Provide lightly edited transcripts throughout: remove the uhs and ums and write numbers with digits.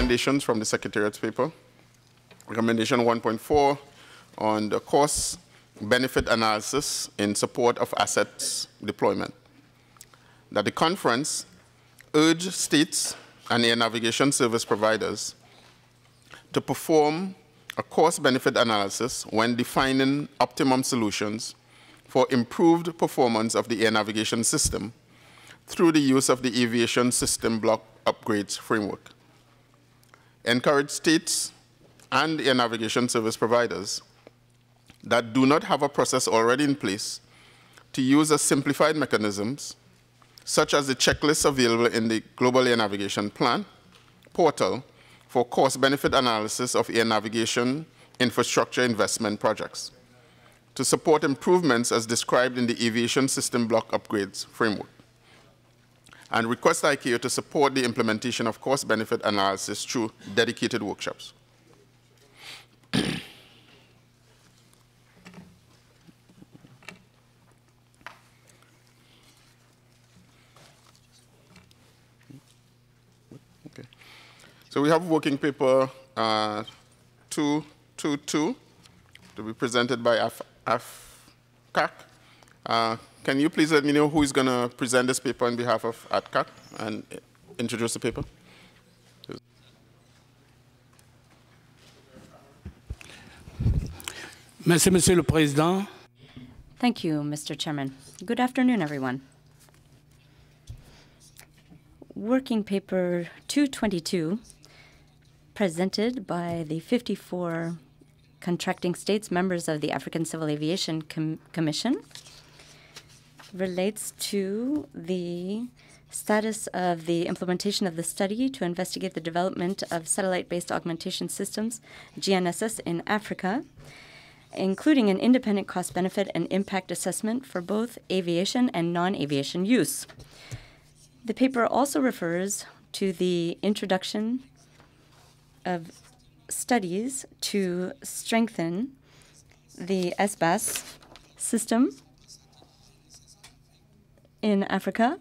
recommendations from the Secretariat's paper. Recommendation 1.4 on the cost-benefit analysis in support of assets deployment. That the conference urge states and air navigation service providers to perform a cost-benefit analysis when defining optimum solutions for improved performance of the air navigation system through the use of the Aviation System Block Upgrades Framework. Encourage states and air navigation service providers that do not have a process already in place to use a simplified mechanisms such as the checklists available in the Global Air Navigation Plan portal for cost-benefit analysis of air navigation infrastructure investment projects to support improvements as described in the Aviation System Block Upgrades Framework, and request ICAO to support the implementation of cost-benefit analysis through dedicated workshops. Okay. So we have working paper 222 to be presented by AFCAC. Can you please let me know who is going to present this paper on behalf of AFCAC and introduce the paper? Merci, Monsieur le Président. Thank you, Mr. Chairman. Good afternoon, everyone. Working paper 222, presented by the 54 contracting states members of the African Civil Aviation Commission, relates to the status of the implementation of the study to investigate the development of satellite-based augmentation systems, GNSS, in Africa, including an independent cost-benefit and impact assessment for both aviation and non-aviation use. The paper also refers to the introduction of studies to strengthen the ASBUs system in Africa,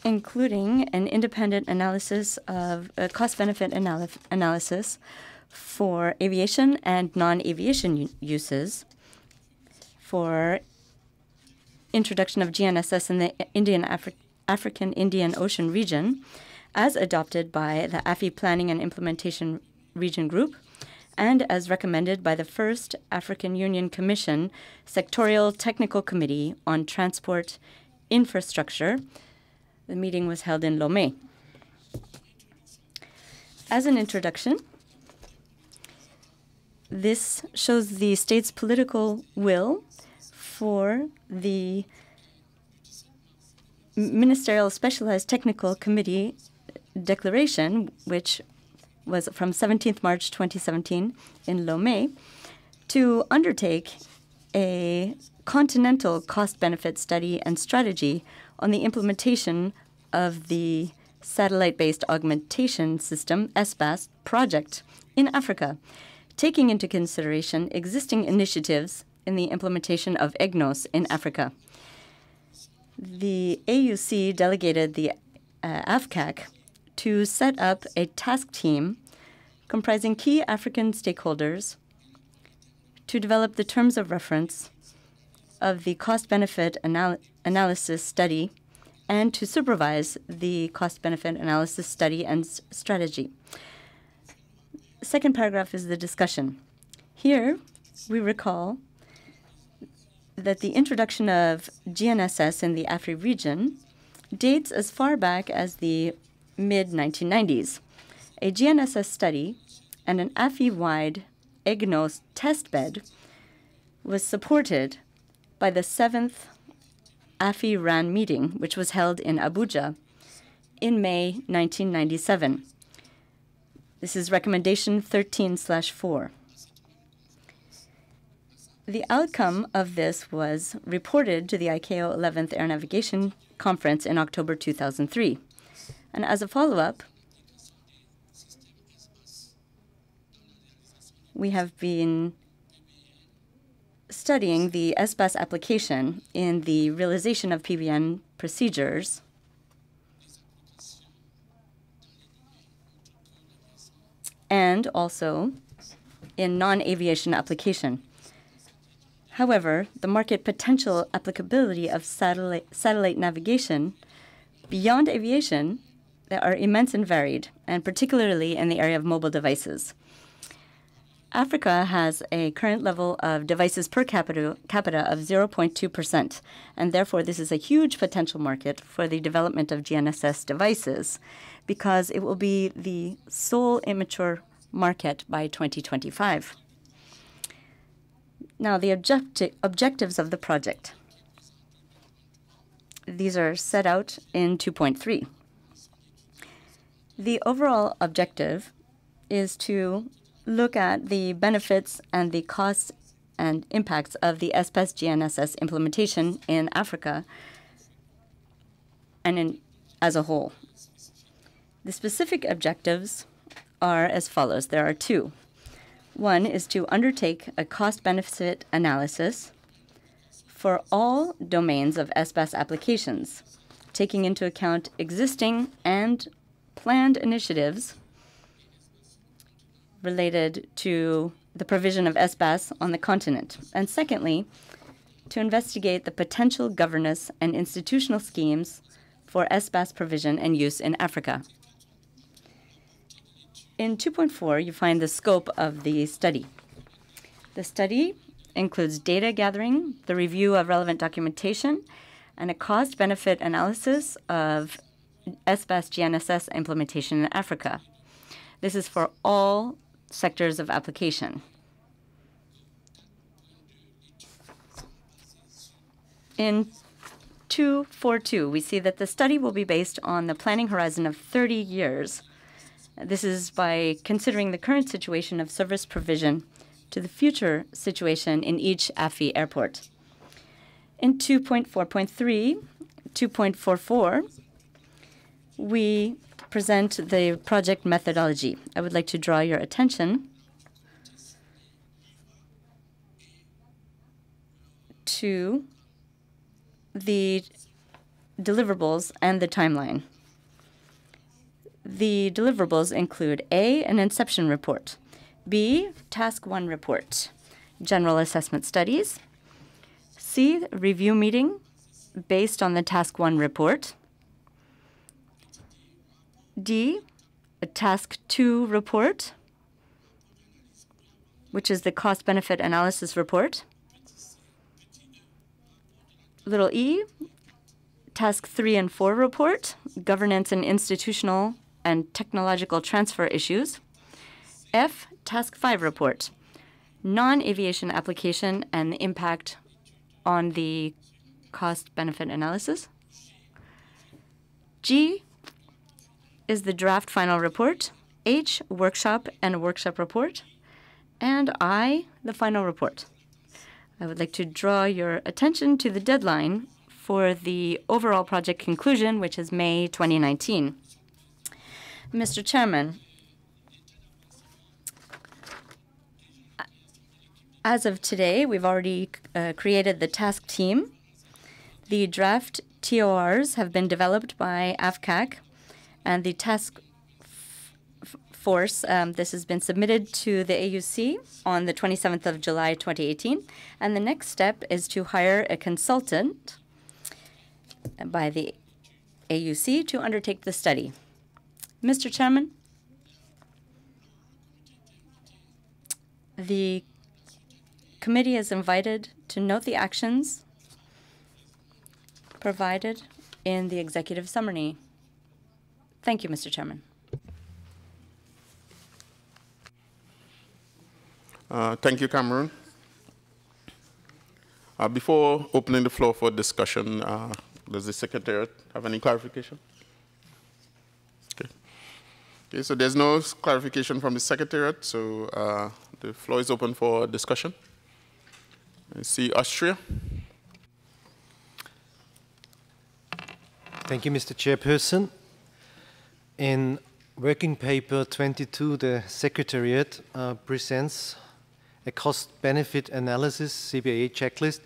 including an independent analysis of cost-benefit analysis for aviation and non-aviation uses, for introduction of GNSS in the African Indian Ocean region, as adopted by the AFI Planning and Implementation Region Group, and as recommended by the first African Union Commission Sectorial Technical Committee on Transport Infrastructure. The meeting was held in Lomé. As an introduction, this shows the state's political will for the Ministerial Specialized Technical Committee declaration, which was from 17th March 2017 in Lomé, to undertake a continental cost-benefit study and strategy on the implementation of the satellite-based augmentation system, ASBUs, project in Africa, taking into consideration existing initiatives in the implementation of EGNOS in Africa. The AUC delegated the AFCAC to set up a task team comprising key African stakeholders to develop the terms of reference of the cost-benefit analysis study and to supervise the cost-benefit analysis study and strategy. The second paragraph is the discussion. Here, we recall that the introduction of GNSS in the AFRI region dates as far back as the mid-1990s. A GNSS study and an AFI-wide EGNOS testbed was supported by the 7th AFI-RAN meeting, which was held in Abuja in May 1997. This is recommendation 13/4. The outcome of this was reported to the ICAO 11th Air Navigation Conference in October 2003. And as a follow-up, we have been studying the ASBUs application in the realization of PBN procedures and also in non-aviation application. However, the market potential applicability of satellite navigation beyond aviation are immense and varied, and particularly in the area of mobile devices. Africa has a current level of devices per capita of 0.2%, and therefore this is a huge potential market for the development of GNSS devices because it will be the sole immature market by 2025. Now, the objectives of the project. These are set out in 2.3. The overall objective is to look at the benefits and the costs and impacts of the ASBUs GNSS implementation in Africa and as a whole. The specific objectives are as follows. There are two. One is to undertake a cost-benefit analysis for all domains of ASBUs applications, taking into account existing and planned initiatives related to the provision of ASBUs on the continent. And secondly, to investigate the potential governance and institutional schemes for ASBUs provision and use in Africa. In 2.4, you find the scope of the study. The study includes data gathering, the review of relevant documentation, and a cost-benefit analysis of ASBUs GNSS implementation in Africa. This is for all sectors of application. In 2.4.2, we see that the study will be based on the planning horizon of 30 years. This is by considering the current situation of service provision to the future situation in each AFI airport. In 2.4.3, 2.44, we present the project methodology. I would like to draw your attention to the deliverables and the timeline. The deliverables include A, an inception report, B, task 1 report, general assessment studies, C, review meeting based on the task 1 report, D, a task 2 report, which is the cost-benefit analysis report, little e, task 3 and 4 report, governance and institutional and technological transfer issues, F, task 5 report, non-aviation application and the impact on the cost-benefit analysis, G is the draft final report, H, workshop and a workshop report, and I, the final report. I would like to draw your attention to the deadline for the overall project conclusion, which is May 2019. Mr. Chairman, as of today, we've already created the task team. The draft TORs have been developed by AFCAC, and the task force, this has been submitted to the AUC on the 27th of July 2018. And the next step is to hire a consultant by the AUC to undertake the study. Mr. Chairman, the committee is invited to note the actions provided in the executive summary. Thank you, Mr. Chairman. Thank you, Cameron. Before opening the floor for discussion, does the Secretariat have any clarification? Okay, so there's no clarification from the Secretariat, so the floor is open for discussion. I see Austria. Thank you, Mr. Chairperson. In working paper 22, the Secretariat presents a cost-benefit analysis, CBA checklist,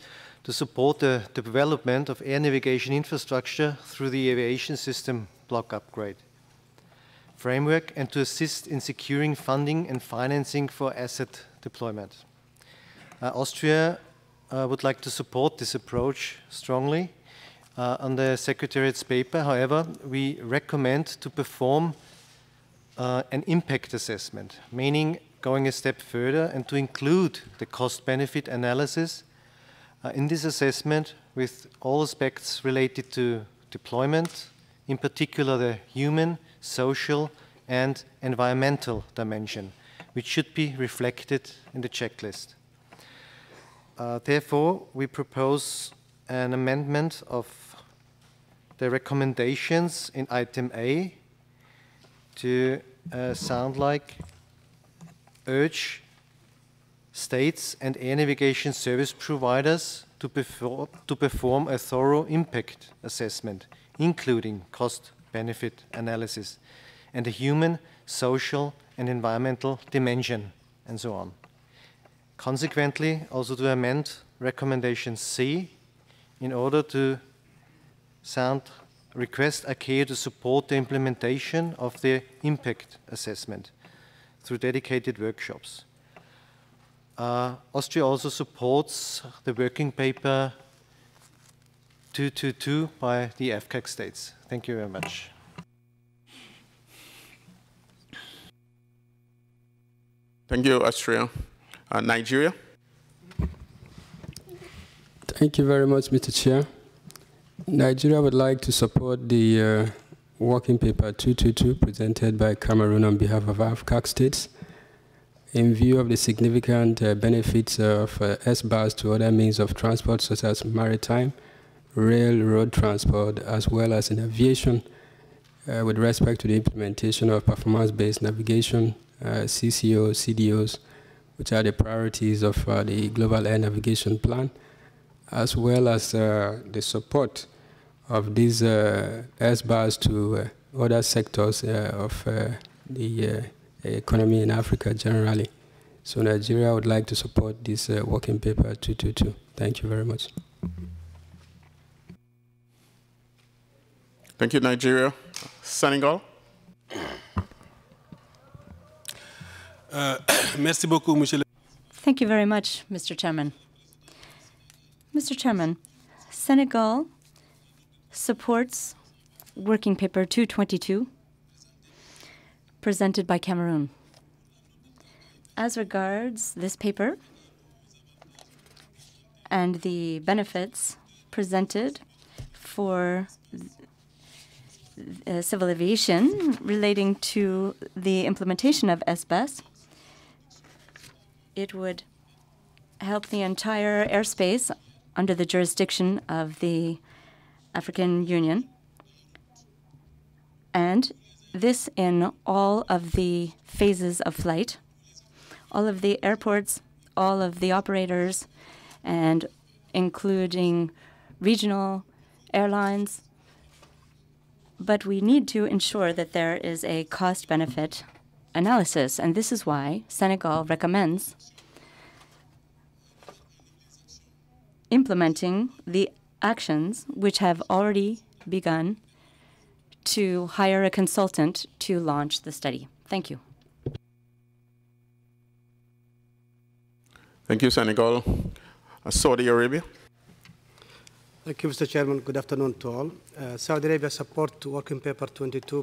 to support the development of air navigation infrastructure through the aviation system block upgrade. framework and to assist in securing funding and financing for asset deployment. Austria would like to support this approach strongly. On the Secretariat's paper, however, we recommend to perform an impact assessment, meaning going a step further and to include the cost-benefit analysis in this assessment with all aspects related to deployment, in particular the human, social, and environmental dimension, which should be reflected in the checklist. Therefore, we propose an amendment of the recommendations in item A to sound like urge states and air navigation service providers to perform a thorough impact assessment, including cost-benefit analysis, and a human, social, and environmental dimension, and so on. Consequently, also to amend recommendation C in order to request ICAO to support the implementation of the impact assessment through dedicated workshops. Austria also supports the working paper 222 by the AFCAC states. Thank you very much. Thank you, Austria. Nigeria? Thank you very much, Mr. Chair. Nigeria would like to support the working paper 222 presented by Cameroon on behalf of AFCAC states in view of the significant benefits of ASBUs to other means of transport such as maritime, rail, road transport, as well as in aviation with respect to the implementation of performance-based navigation, CCO, CDOs, which are the priorities of the Global Air Navigation Plan, as well as the support of these ASBUs to other sectors of the economy in Africa generally. So Nigeria would like to support this working paper 222. Thank you very much. Thank you, Nigeria. Senegal? Merci beaucoup, Monsieur le... Thank you very much, Mr. Chairman. Mr. Chairman, Senegal supports working paper 222 presented by Cameroon. As regards this paper and the benefits presented for civil aviation relating to the implementation of ASBUs, it would help the entire airspace under the jurisdiction of the African Union, and this in all of the phases of flight, all of the airports, all of the operators, and including regional airlines. But we need to ensure that there is a cost-benefit analysis, and this is why Senegal recommends implementing the actions which have already begun to hire a consultant to launch the study. Thank you. Thank you, Senegal. Saudi Arabia? Thank you, Mr. Chairman. Good afternoon to all. Saudi Arabia support working paper 22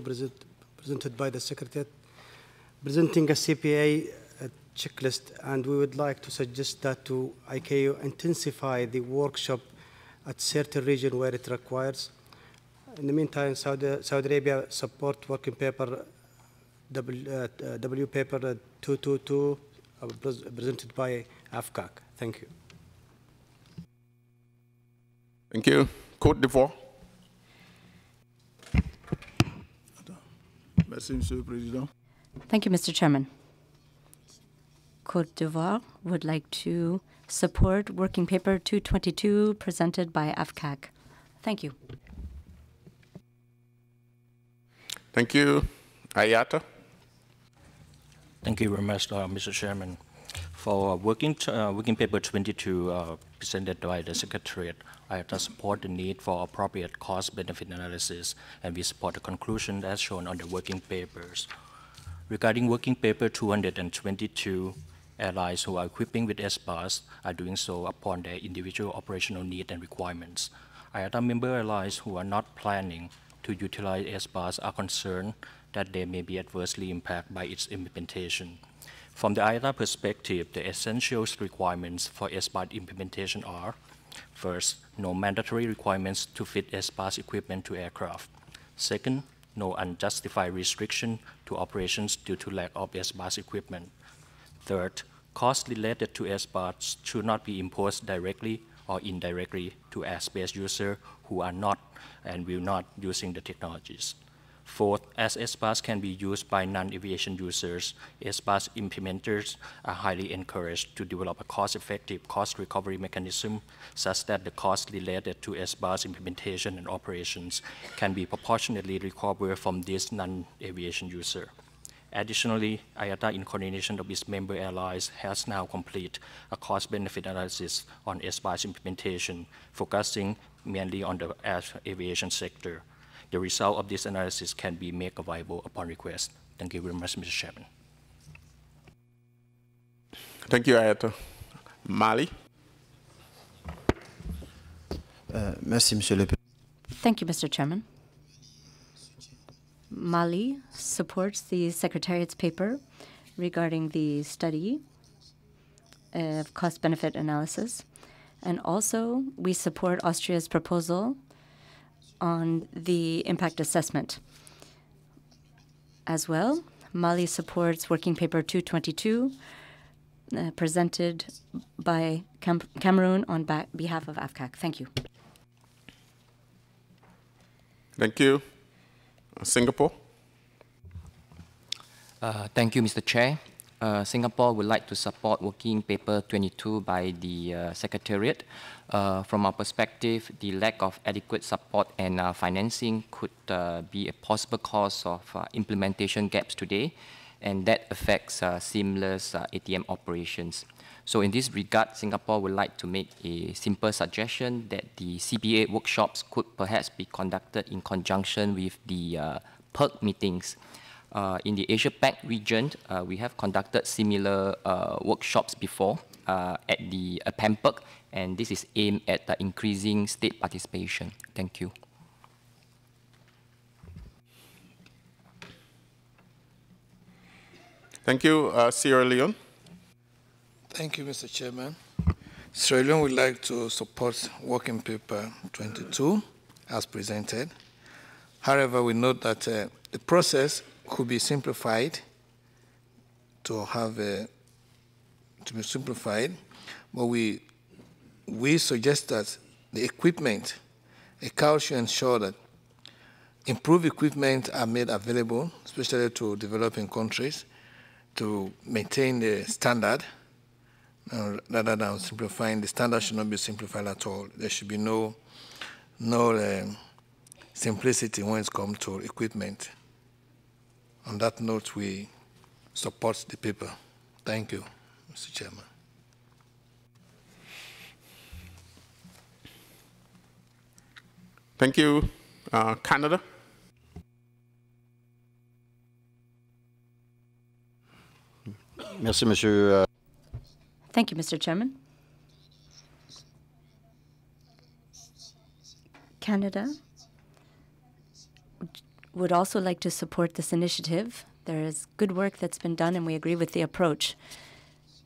presented by the Secretariat, presenting a CPA checklist, and we would like to suggest that to ICAO intensify the workshop at certain region where it requires. In the meantime, Saudi Arabia support working paper W paper 222 presented by AFCAC. Thank you. Thank you. Côte d'Ivoire? Merci, Monsieur le Président. Thank you, Mr. Chairman. Côte d'Ivoire would like to support working paper 222 presented by AFCAC. Thank you. Thank you. Iata? Thank you very much, Mr. Chairman. For working paper 22 presented by the Secretariat, IATA support the need for appropriate cost-benefit analysis, and we support the conclusion as shown on the working papers. Regarding working paper 222, airlines who are equipping with ASBUs are doing so upon their individual operational need and requirements. IATA member airlines who are not planning to utilize ASBUs are concerned that they may be adversely impacted by its implementation. From the IATA perspective, the essential requirements for ASBUs implementation are: first, no mandatory requirements to fit ASBUs equipment to aircraft. Second, no unjustified restriction to operations due to lack of ASBUs equipment. Third, costs related to ASBUs should not be imposed directly or indirectly to airspace users who are not and will not using the technologies. Fourth, as ASBUs can be used by non-aviation users, ASBUs implementers are highly encouraged to develop a cost-effective cost recovery mechanism such that the costs related to ASBUs implementation and operations can be proportionately recovered from this non-aviation user. Additionally, IATA, in coordination of its member airlines, has now completed a cost-benefit analysis on ASBUs implementation, focusing mainly on the aviation sector. The result of this analysis can be made available upon request. Thank you very much, Mr. Chairman. Thank you, Iata. Mali. Merci, Monsieur le Président. Thank you, Mr. Chairman. Mali supports the Secretariat's paper regarding the study of cost-benefit analysis. And also, we support Austria's proposal on the impact assessment. As well, Mali supports working paper 222 presented by Cameroon on behalf of AFCAC. Thank you. Thank you. Singapore. Thank you, Mr. Chair. Singapore would like to support working paper 22 by the Secretariat. From our perspective, the lack of adequate support and financing could be a possible cause of implementation gaps today, and that affects seamless ATM operations. So in this regard, Singapore would like to make a simple suggestion that the CBA workshops could perhaps be conducted in conjunction with the PERC meetings. In the Asia-Pac region, we have conducted similar workshops before at the PAMPERC, and this is aimed at increasing state participation. Thank you. Thank you. Sierra Leone. Thank you, Mr. Chairman. Sierra Leone would like to support working paper 22 as presented. However, we note that the process could be simplified to be simplified, but we suggest that the equipment, ICAO should ensure that improved equipment are made available, especially to developing countries, to maintain the standard, rather than simplifying. The standard should not be simplified at all. There should be no simplicity when it comes to equipment. On that note, we support the paper. Thank you, Mr. Chairman. Thank you. Canada. Merci, Monsieur. Thank you, Mr. Chairman. Canada would also like to support this initiative. There is good work that's been done, and we agree with the approach.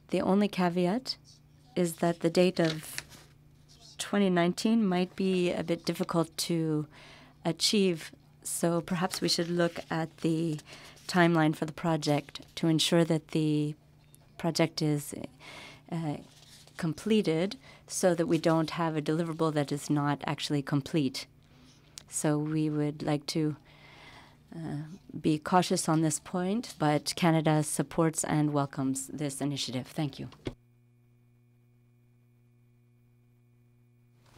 The only caveat is that the date of 2019 might be a bit difficult to achieve, so perhaps we should look at the timeline for the project to ensure that the project is completed so that we don't have a deliverable that is not actually complete. So we would like to be cautious on this point, but Canada supports and welcomes this initiative. Thank you.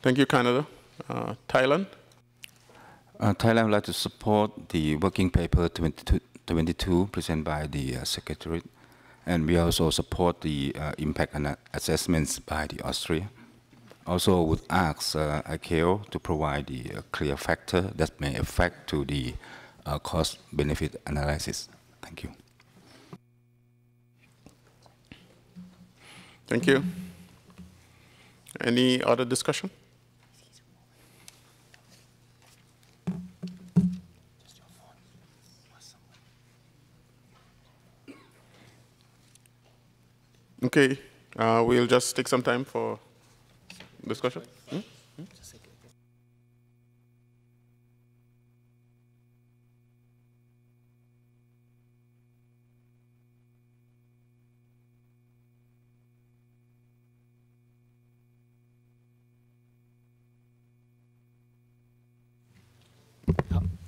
Thank you, Canada. Thailand. Thailand would like to support the working paper 22 presented by the Secretariat. And we also support the impact assessments by the Austria. Also would ask ICAO to provide the clear factor that may affect to the cost-benefit analysis. Thank you. Thank you. Any other discussion? Okay, we'll just take some time for discussion.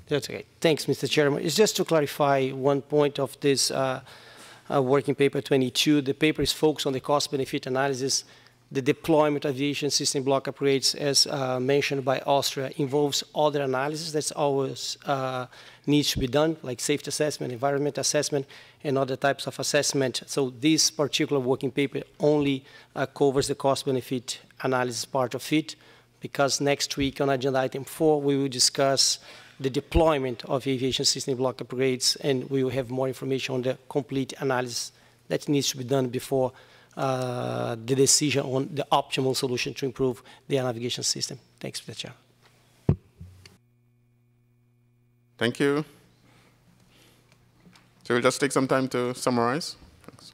That's okay. Thanks, Mr. Chairman. It's just to clarify one point of this working paper 22. The paper is focused on the cost-benefit analysis. The deployment of aviation system block upgrades, as mentioned by Austria, involves other analysis that's always needs to be done, like safety assessment, environment assessment, and other types of assessment. So this particular working paper only covers the cost-benefit analysis part of it, because next week on agenda item 4, we will discuss the deployment of aviation system block upgrades, and we will have more information on the complete analysis that needs to be done before the decision on the optimal solution to improve the navigation system. Thanks, Mr. Chair. Thank you. So we'll just take some time to summarize. Thanks.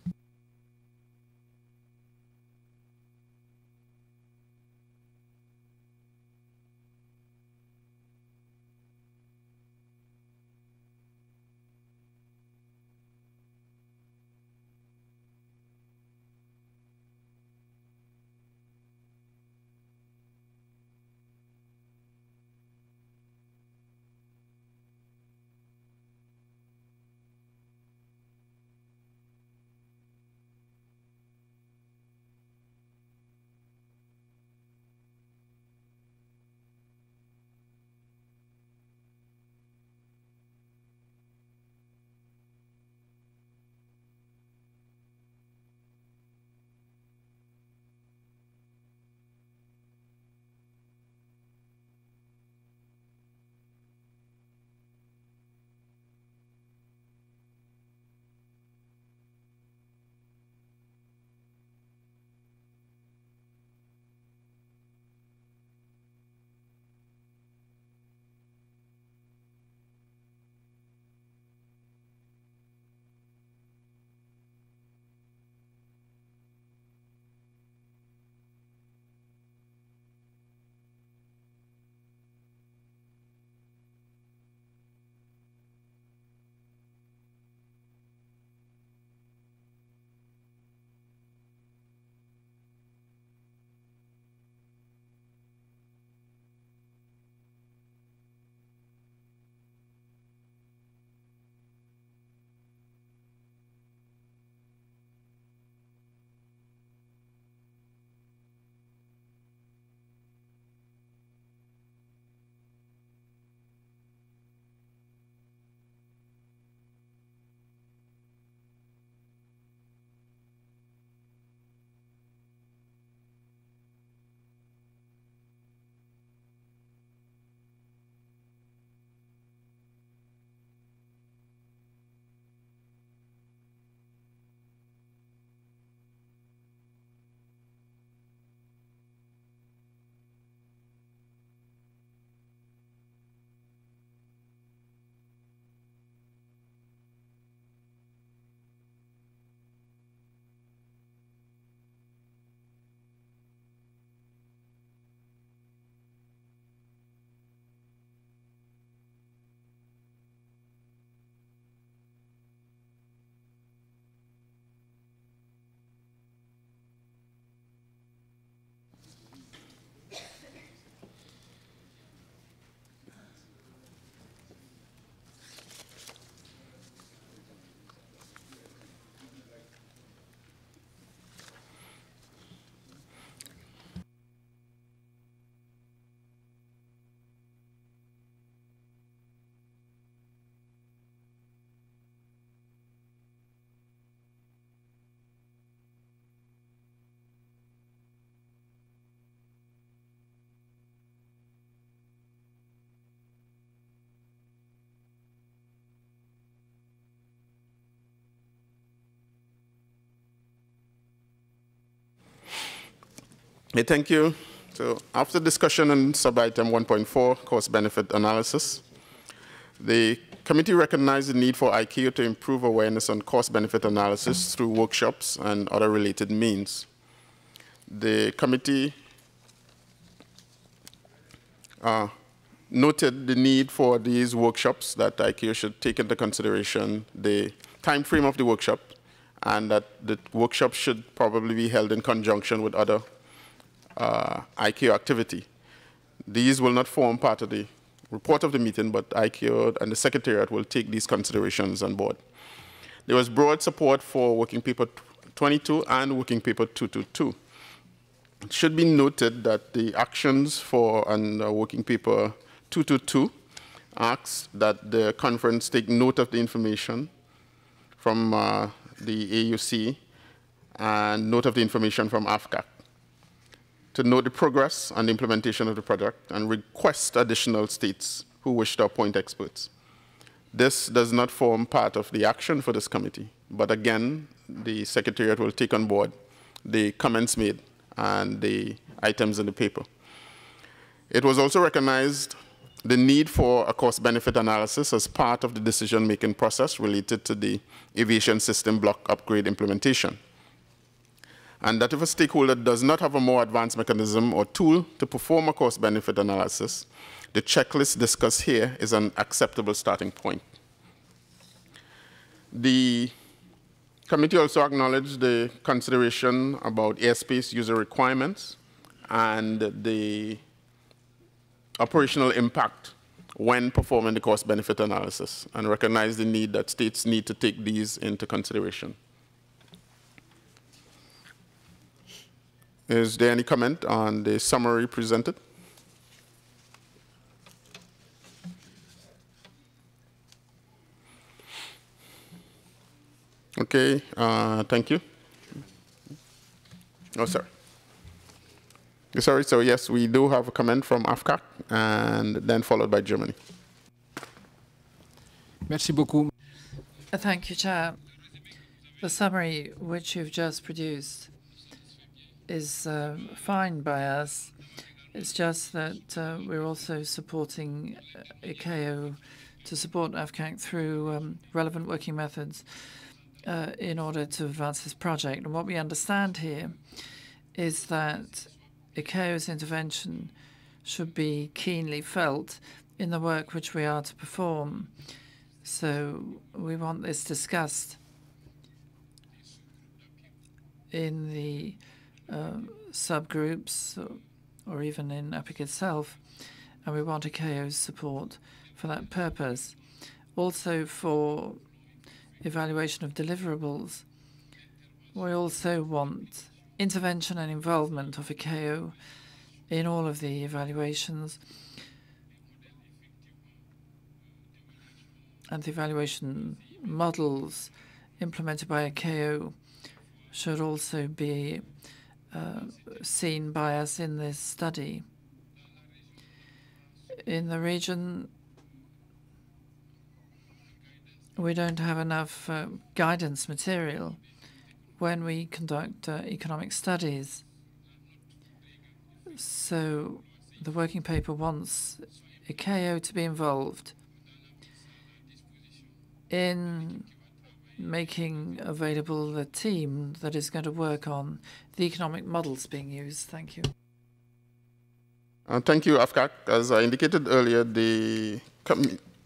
Okay, thank you. So after discussion on sub-item 1.4, cost-benefit analysis, the committee recognized the need for ICAO to improve awareness on cost-benefit analysis through workshops and other related means. The committee noted the need for these workshops, that ICAO should take into consideration the time frame of the workshop, and that the workshop should probably be held in conjunction with other ICAO activity. These will not form part of the report of the meeting, but ICAO and the Secretariat will take these considerations on board. There was broad support for Working Paper 22 and Working Paper 222. It should be noted that the actions for Working Paper 222 asks that the conference take note of the information from the AUC and note of the information from AFCAC, to note the progress and the implementation of the project and request additional states who wish to appoint experts. This does not form part of the action for this committee, but again, the Secretariat will take on board the comments made and the items in the paper. It was also recognized the need for a cost-benefit analysis as part of the decision-making process related to the aviation system block upgrade implementation, and that if a stakeholder does not have a more advanced mechanism or tool to perform a cost-benefit analysis, the checklist discussed here is an acceptable starting point. The committee also acknowledged the consideration about airspace user requirements and the operational impact when performing the cost-benefit analysis, and recognized the need that states need to take these into consideration. Is there any comment on the summary presented? Okay, thank you. Oh, sorry. Sorry, so yes, we do have a comment from AFCAC, and then followed by Germany. Merci beaucoup. Thank you, Chair. The summary which you've just produced is fine by us. It's just that we're also supporting ICAO to support AFCAC through relevant working methods in order to advance this project. And what we understand here is that ICAO's intervention should be keenly felt in the work which we are to perform. So we want this discussed in the subgroups or even in APIC itself, and we want ICAO's support for that purpose. Also for evaluation of deliverables, we also want intervention and involvement of ICAO in all of the evaluations, and the evaluation models implemented by ICAO should also be seen by us in this study. In the region, we don't have enough guidance material when we conduct economic studies. So the working paper wants ICAO to be involved in making available the team that is going to work on the economic models being used. Thank you. Thank you, AFCAC. As I indicated earlier, the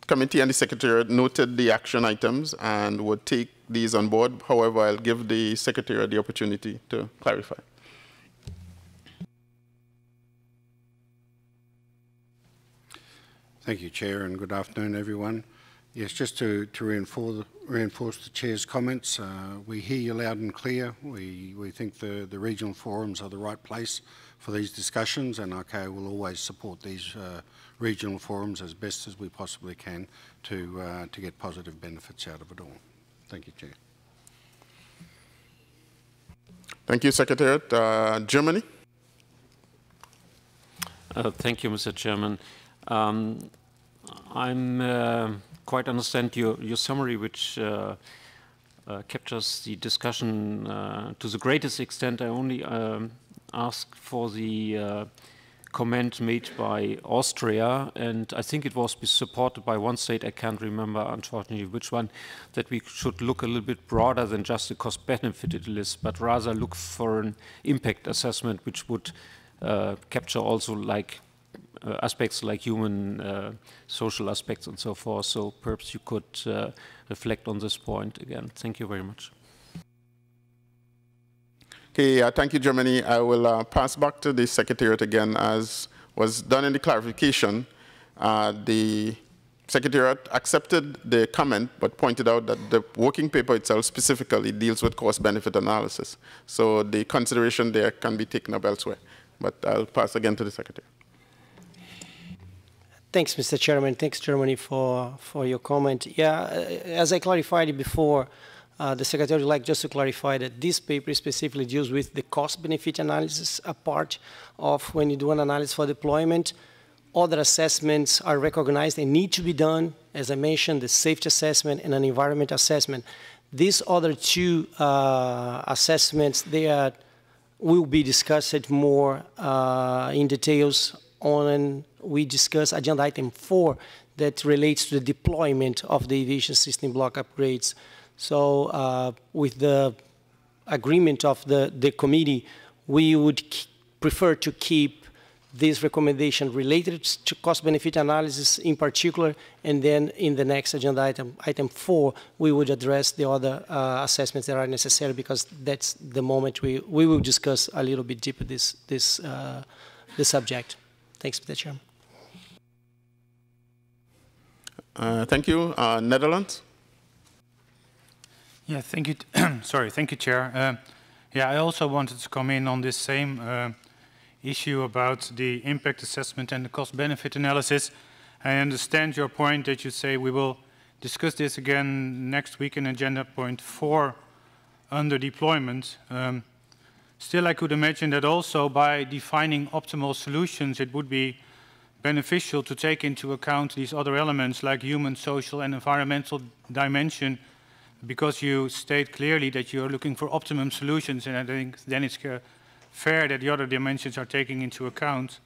committee and the Secretariat noted the action items and would take these on board. However, I'll give the Secretariat the opportunity to clarify. Thank you, Chair, and good afternoon, everyone. Yes, just to reinforce the Chair's comments, we hear you loud and clear. We think the regional forums are the right place for these discussions, and ICAO will always support these regional forums as best as we possibly can to get positive benefits out of it all. Thank you, Chair. Thank you, Secretariat. Germany? Thank you, Mr. Chairman. I'm quite understand your summary, which captures the discussion to the greatest extent. I only ask for the comment made by Austria, and I think it was supported by one state, I can't remember unfortunately which one, that we should look a little bit broader than just a cost-benefit list, but rather look for an impact assessment which would capture also like aspects like human, social aspects and so forth. So perhaps you could reflect on this point again. Thank you very much. Okay, thank you, Germany. I will pass back to the Secretariat again. As was done in the clarification, the Secretariat accepted the comment, but pointed out that the working paper itself specifically deals with cost-benefit analysis. So the consideration there can be taken up elsewhere. But I'll pass again to the Secretary. Thanks, Mr. Chairman. Thanks, Germany, for your comment. Yeah, as I clarified it before, the Secretary would like just to clarify that this paper specifically deals with the cost-benefit analysis, a part of when you do an analysis for deployment. Other assessments are recognized and need to be done, as I mentioned, the safety assessment and an environment assessment. These other two assessments, will be discussed more in details on, we discuss agenda item 4 that relates to the deployment of the aviation system block upgrades. So with the agreement of the committee, we would prefer to keep this recommendation related to cost-benefit analysis in particular, and then in the next agenda item, item 4, we would address the other assessments that are necessary, because that's the moment we will discuss a little bit deeper this subject. Thanks, Mr. Chairman. Thank you. Netherlands? Yeah, thank you. Sorry, thank you, Chair. Yeah, I also wanted to come in on this same issue about the impact assessment and the cost-benefit analysis. I understand your point that you say we will discuss this again next week in agenda point 4 under deployment. Still, I could imagine that also by defining optimal solutions, it would be beneficial to take into account these other elements like human, social, and environmental dimension, because you state clearly that you're looking for optimum solutions, and I think then it's fair that the other dimensions are taken into account,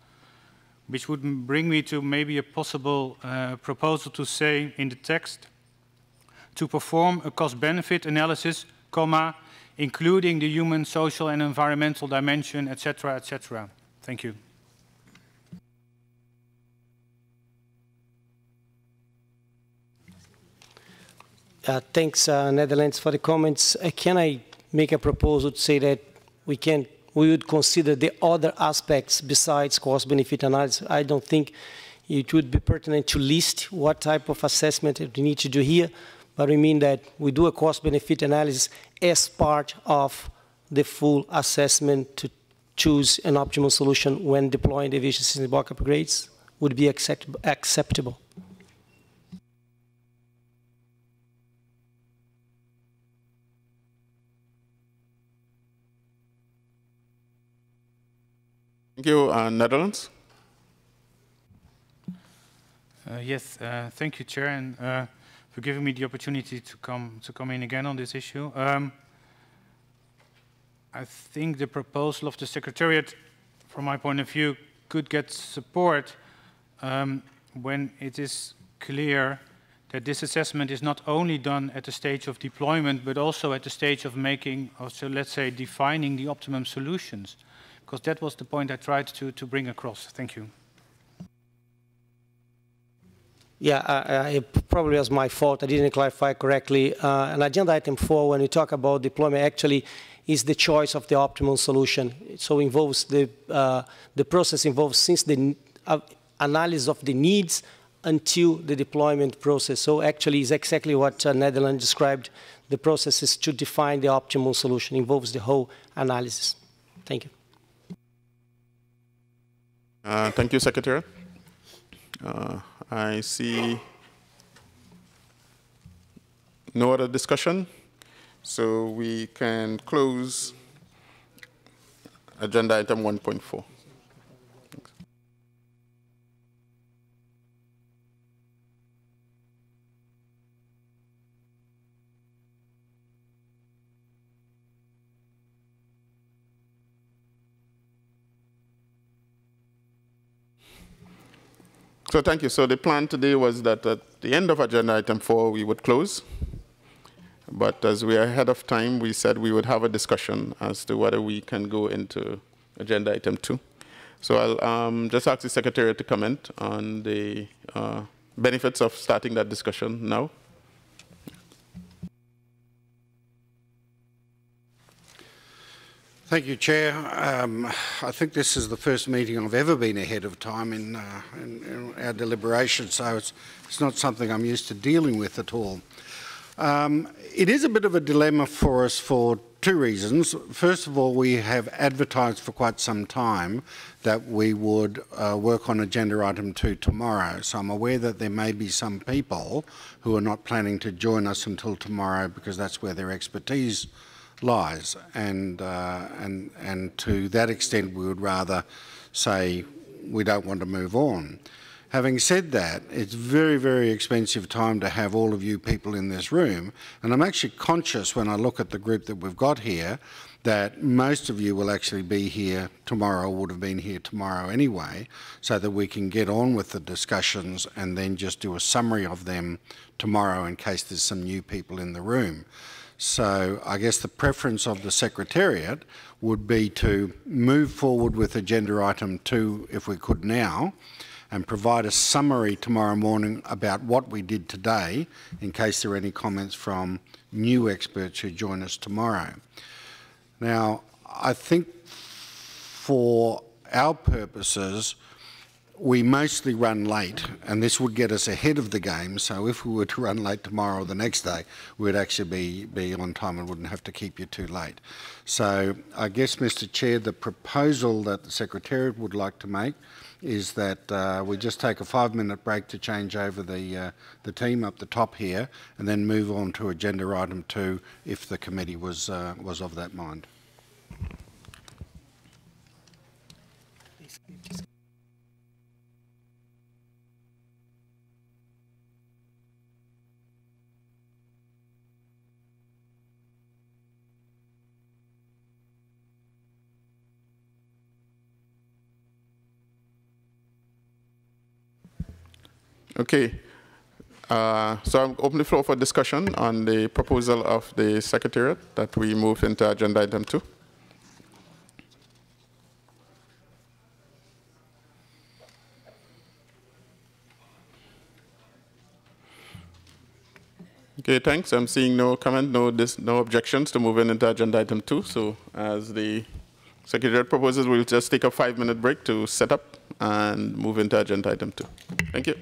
which would bring me to maybe a possible proposal to say in the text, to perform a cost-benefit analysis, comma, including the human, social, and environmental dimension, etc., etc. Thank you. Thanks, Netherlands, for the comments. Can I make a proposal to say that we would consider the other aspects besides cost-benefit analysis? I don't think it would be pertinent to list what type of assessment we need to do here, but we mean that we do a cost-benefit analysis as part of the full assessment to choose an optimal solution when deploying the aviation system block upgrades would be acceptable. Thank you. Netherlands? Yes, thank you, Chair, and for giving me the opportunity to come in again on this issue. I think the proposal of the Secretariat, from my point of view, could get support when it is clear that this assessment is not only done at the stage of deployment, but also at the stage of making, or so let's say, defining the optimum solutions. Because that was the point I tried to bring across. Thank you. Yeah, it probably was my fault. I didn't clarify correctly. And agenda item 4, when we talk about deployment, actually is the choice of the optimal solution. So involves the process involves since the analysis of the needs until the deployment process. So actually is exactly what Netherlands described. The process is to define the optimal solution, involves the whole analysis. Thank you. Thank you, Secretary. I see no other discussion, so we can close agenda item 1.4. So thank you. So the plan today was that at the end of agenda item 4, we would close. But as we are ahead of time, we said we would have a discussion as to whether we can go into agenda item 2. So I'll just ask the Secretary to comment on the benefits of starting that discussion now. Thank you, Chair. I think this is the first meeting I've ever been ahead of time in our deliberations, so it's not something I'm used to dealing with at all. It is a bit of a dilemma for us for two reasons. First of all, we have advertised for quite some time that we would work on agenda item 2 tomorrow. So I'm aware that there may be some people who are not planning to join us until tomorrow because that's where their expertise lies, and to that extent we would rather say we don't want to move on. Having said that, it's very, very expensive time to have all of you people in this room, and I'm actually conscious when I look at the group that we've got here that most of you will actually be here tomorrow, would have been here tomorrow anyway, so that we can get on with the discussions and then just do a summary of them tomorrow in case there's some new people in the room. So I guess the preference of the Secretariat would be to move forward with agenda item 2 if we could now, and provide a summary tomorrow morning about what we did today in case there are any comments from new experts who join us tomorrow. Now, I think for our purposes, we mostly run late, and this would get us ahead of the game, so if we were to run late tomorrow or the next day, we'd actually be on time and wouldn't have to keep you too late. So I guess, Mr. Chair, the proposal that the Secretariat would like to make is that we just take a 5-minute break to change over the team up the top here, and then move on to agenda item 2 if the committee was of that mind. Okay. So I'm open the floor for discussion on the proposal of the Secretariat that we move into agenda item 2. Okay, thanks. I'm seeing no comment, no objections to moving into agenda item 2. So as the Secretariat proposes, we'll just take a 5-minute break to set up and move into agenda item 2. Thank you.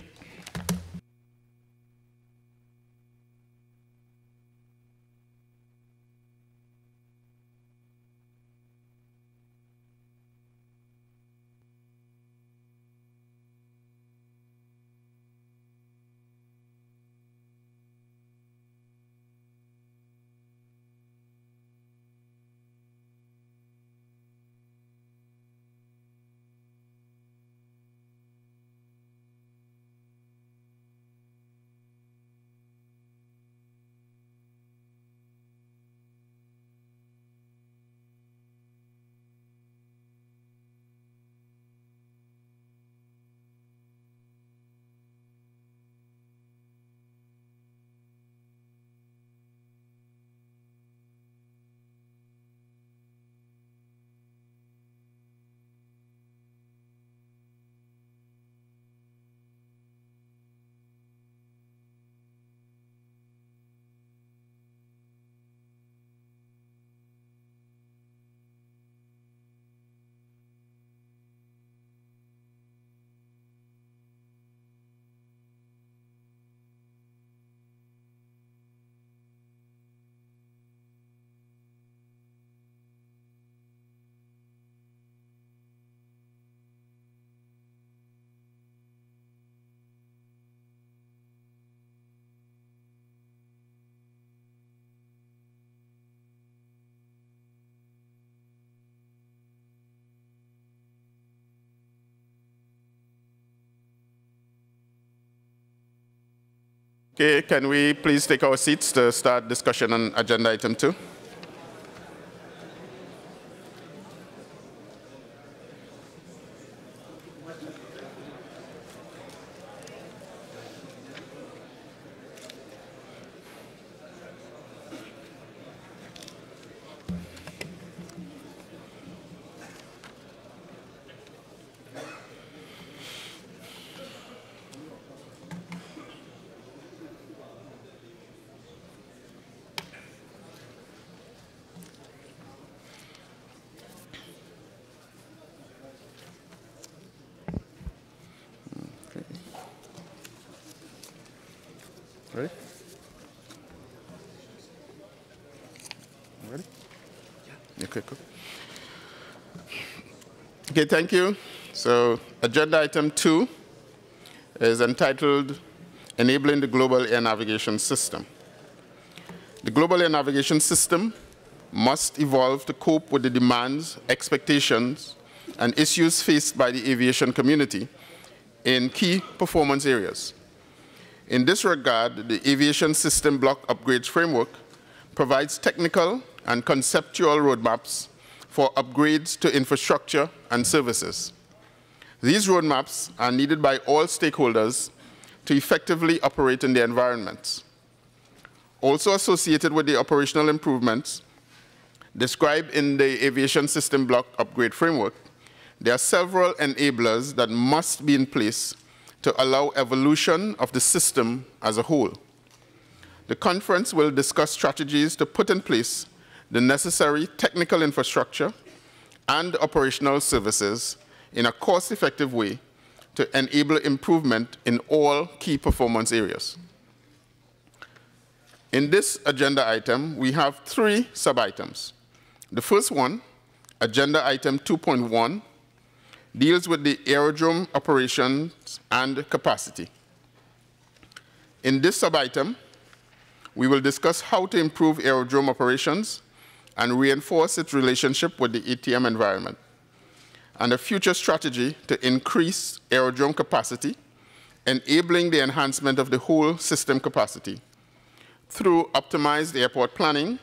Okay, can we please take our seats to start discussion on agenda item 2? Ready? Yeah. Okay, cool. Okay, thank you. So agenda item 2 is entitled Enabling the Global Air Navigation System. The global air navigation system must evolve to cope with the demands, expectations, and issues faced by the aviation community in key performance areas. In this regard, the Aviation System Block Upgrades Framework provides technical and conceptual roadmaps for upgrades to infrastructure and services. These roadmaps are needed by all stakeholders to effectively operate in their environments. Also associated with the operational improvements described in the Aviation System Block Upgrade Framework, there are several enablers that must be in place to allow evolution of the system as a whole. The conference will discuss strategies to put in place the necessary technical infrastructure and operational services in a cost-effective way to enable improvement in all key performance areas. In this agenda item, we have 3 sub-items. The first one, agenda item 2.1, deals with the aerodrome operations and capacity. In this sub-item, we will discuss how to improve aerodrome operations and reinforce its relationship with the ATM environment, and a future strategy to increase aerodrome capacity, enabling the enhancement of the whole system capacity through optimized airport planning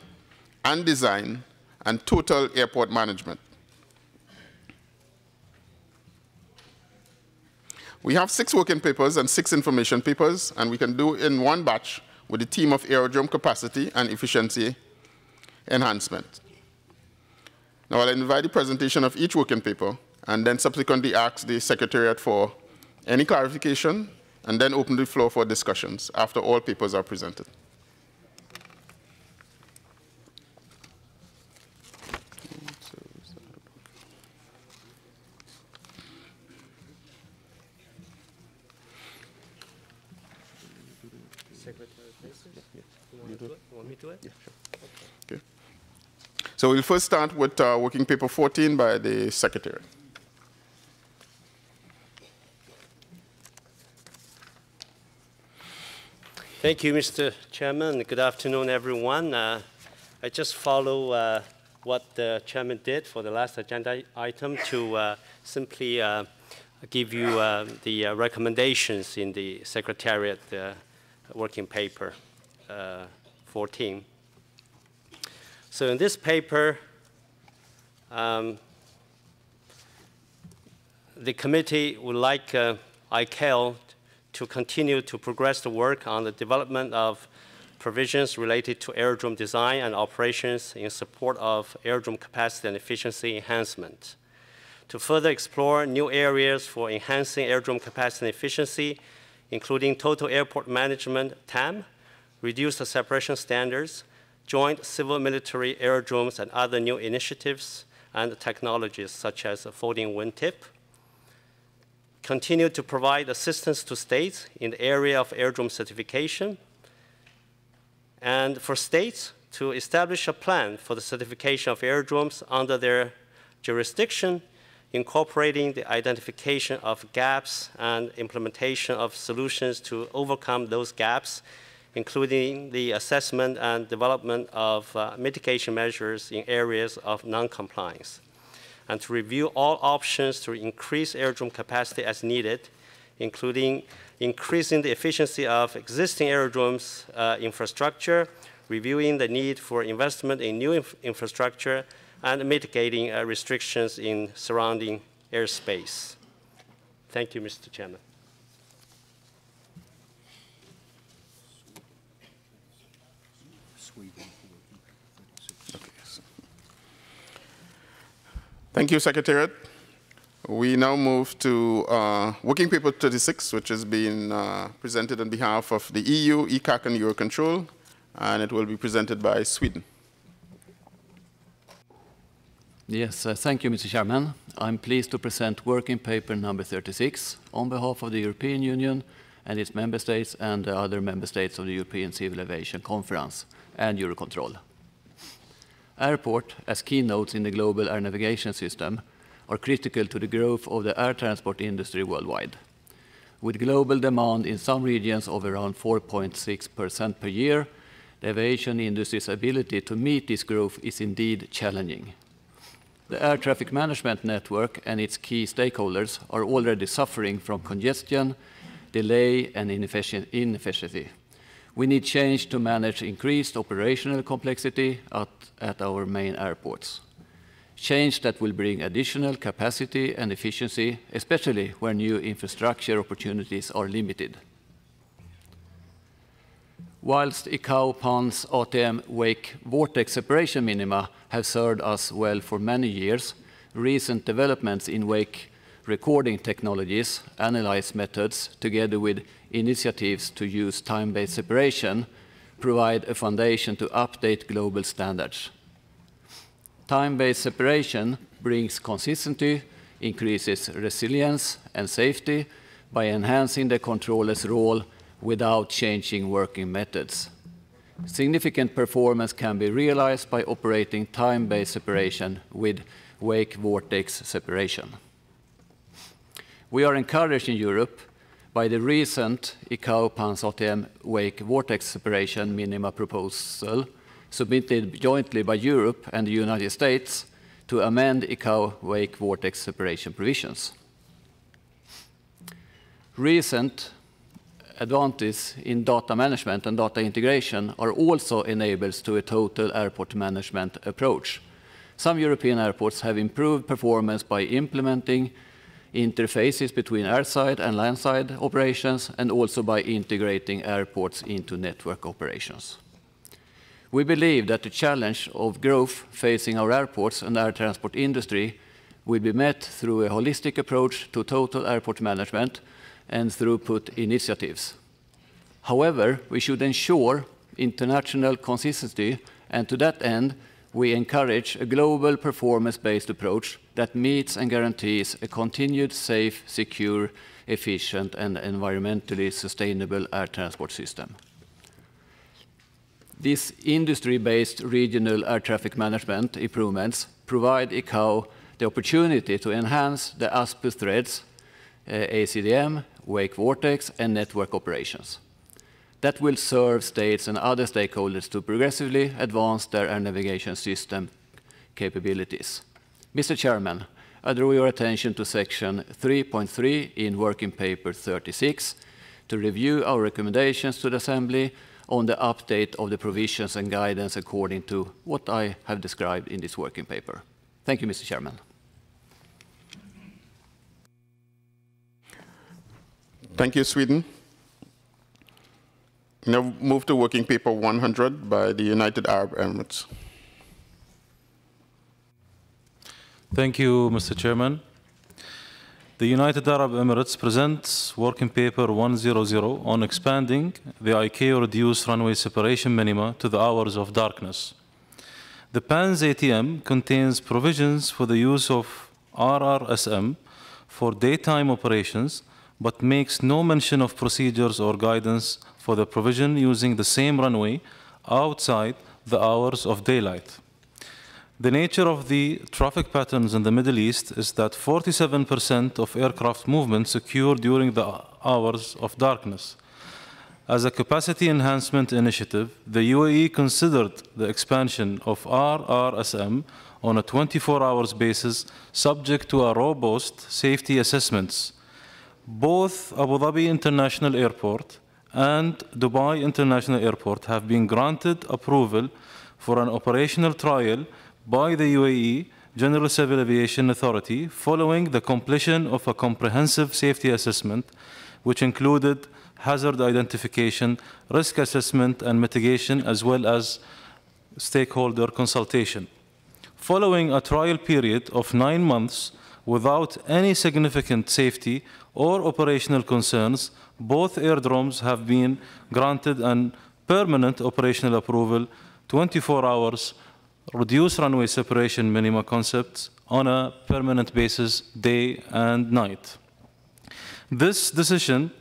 and design and total airport management. We have 6 working papers and 6 information papers, and we can do in one batch with the theme of aerodrome capacity and efficiency enhancement. Now I'll invite the presentation of each working paper and then subsequently ask the Secretariat for any clarification and then open the floor for discussions after all papers are presented. Yeah, sure. Okay. So we'll first start with working paper 14 by the Secretary. Thank you, Mr. Chairman. Good afternoon, everyone. I just follow what the Chairman did for the last agenda item to simply give you the recommendations in the Secretariat working paper 14. So in this paper, the committee would like ICAO to continue to progress the work on the development of provisions related to aerodrome design and operations in support of aerodrome capacity and efficiency enhancement. To further explore new areas for enhancing aerodrome capacity and efficiency, including total airport management, TAM, reduced separation standards, joint civil-military aerodromes, and other new initiatives and technologies such as folding wingtip. Continue to provide assistance to states in the area of aerodrome certification, and for states to establish a plan for the certification of aerodromes under their jurisdiction, incorporating the identification of gaps and implementation of solutions to overcome those gaps, including the assessment and development of mitigation measures in areas of non-compliance, and to review all options to increase aerodrome capacity as needed, including increasing the efficiency of existing aerodromes infrastructure, reviewing the need for investment in new infrastructure, and mitigating restrictions in surrounding airspace. Thank you, Mr. Chairman. Thank you, Secretariat. We now move to working paper 36, which is being presented on behalf of the EU, ECAC, and Eurocontrol, and it will be presented by Sweden. Yes, thank you, Mr. Chairman. I'm pleased to present working paper number 36 on behalf of the European Union and its member states and the other member states of the European Civil Aviation Conference and Eurocontrol. Airport, as keynotes in the global air navigation system, are critical to the growth of the air transport industry worldwide. With global demand in some regions of around 4.6% per year, the aviation industry's ability to meet this growth is indeed challenging. The air traffic management network and its key stakeholders are already suffering from congestion, delay, and inefficiency. We need change to manage increased operational complexity at our main airports. Change that will bring additional capacity and efficiency, especially where new infrastructure opportunities are limited. Whilst ICAO PAN's ATM wake vortex separation minima have served us well for many years, recent developments in wake recording technologies, analyze methods, together with initiatives to use time-based separation, provide a foundation to update global standards. Time-based separation brings consistency, increases resilience and safety by enhancing the controller's role without changing working methods. Significant performance can be realized by operating time-based separation with wake vortex separation. We are encouraged in Europe by the recent ICAO PAN's ATM wake vortex separation minima proposal submitted jointly by Europe and the United States to amend ICAO wake vortex separation provisions. Recent advances in data management and data integration are also enablers to a total airport management approach. Some European airports have improved performance by implementing interfaces between airside and landside operations, and also by integrating airports into network operations. We believe that the challenge of growth facing our airports and air transport industry will be met through a holistic approach to total airport management and throughput initiatives. However, we should ensure international consistency, and to that end, we encourage a global performance-based approach that meets and guarantees a continued safe, secure, efficient, and environmentally sustainable air transport system. These industry-based regional air traffic management improvements provide ICAO the opportunity to enhance the ASBUs threads, ACDM, wake vortex, and network operations. That will serve states and other stakeholders to progressively advance their air navigation system capabilities. Mr. Chairman, I draw your attention to section 3.3 in Working Paper 36 to review our recommendations to the Assembly on the update of the provisions and guidance according to what I have described in this working paper. Thank you, Mr. Chairman. Thank you, Sweden. Now move to Working Paper 100 by the United Arab Emirates. Thank you, Mr. Chairman. The United Arab Emirates presents Working Paper 100 on expanding the ICAO reduced runway separation minima to the hours of darkness. The PAN's ATM contains provisions for the use of RRSM for daytime operations, but makes no mention of procedures or guidance for the provision using the same runway outside the hours of daylight. The nature of the traffic patterns in the Middle East is that 47% of aircraft movements occur during the hours of darkness. As a capacity enhancement initiative, the UAE considered the expansion of RRSM on a 24-hour basis subject to a robust safety assessments. Both Abu Dhabi International Airport and Dubai International Airport have been granted approval for an operational trial by the UAE General Civil Aviation Authority following the completion of a comprehensive safety assessment, which included hazard identification, risk assessment and mitigation, as well as stakeholder consultation. Following a trial period of 9 months without any significant safety or operational concerns, both airdromes have been granted a permanent operational approval, 24 hours, reduced runway separation minima concepts on a permanent basis, day and night. This decision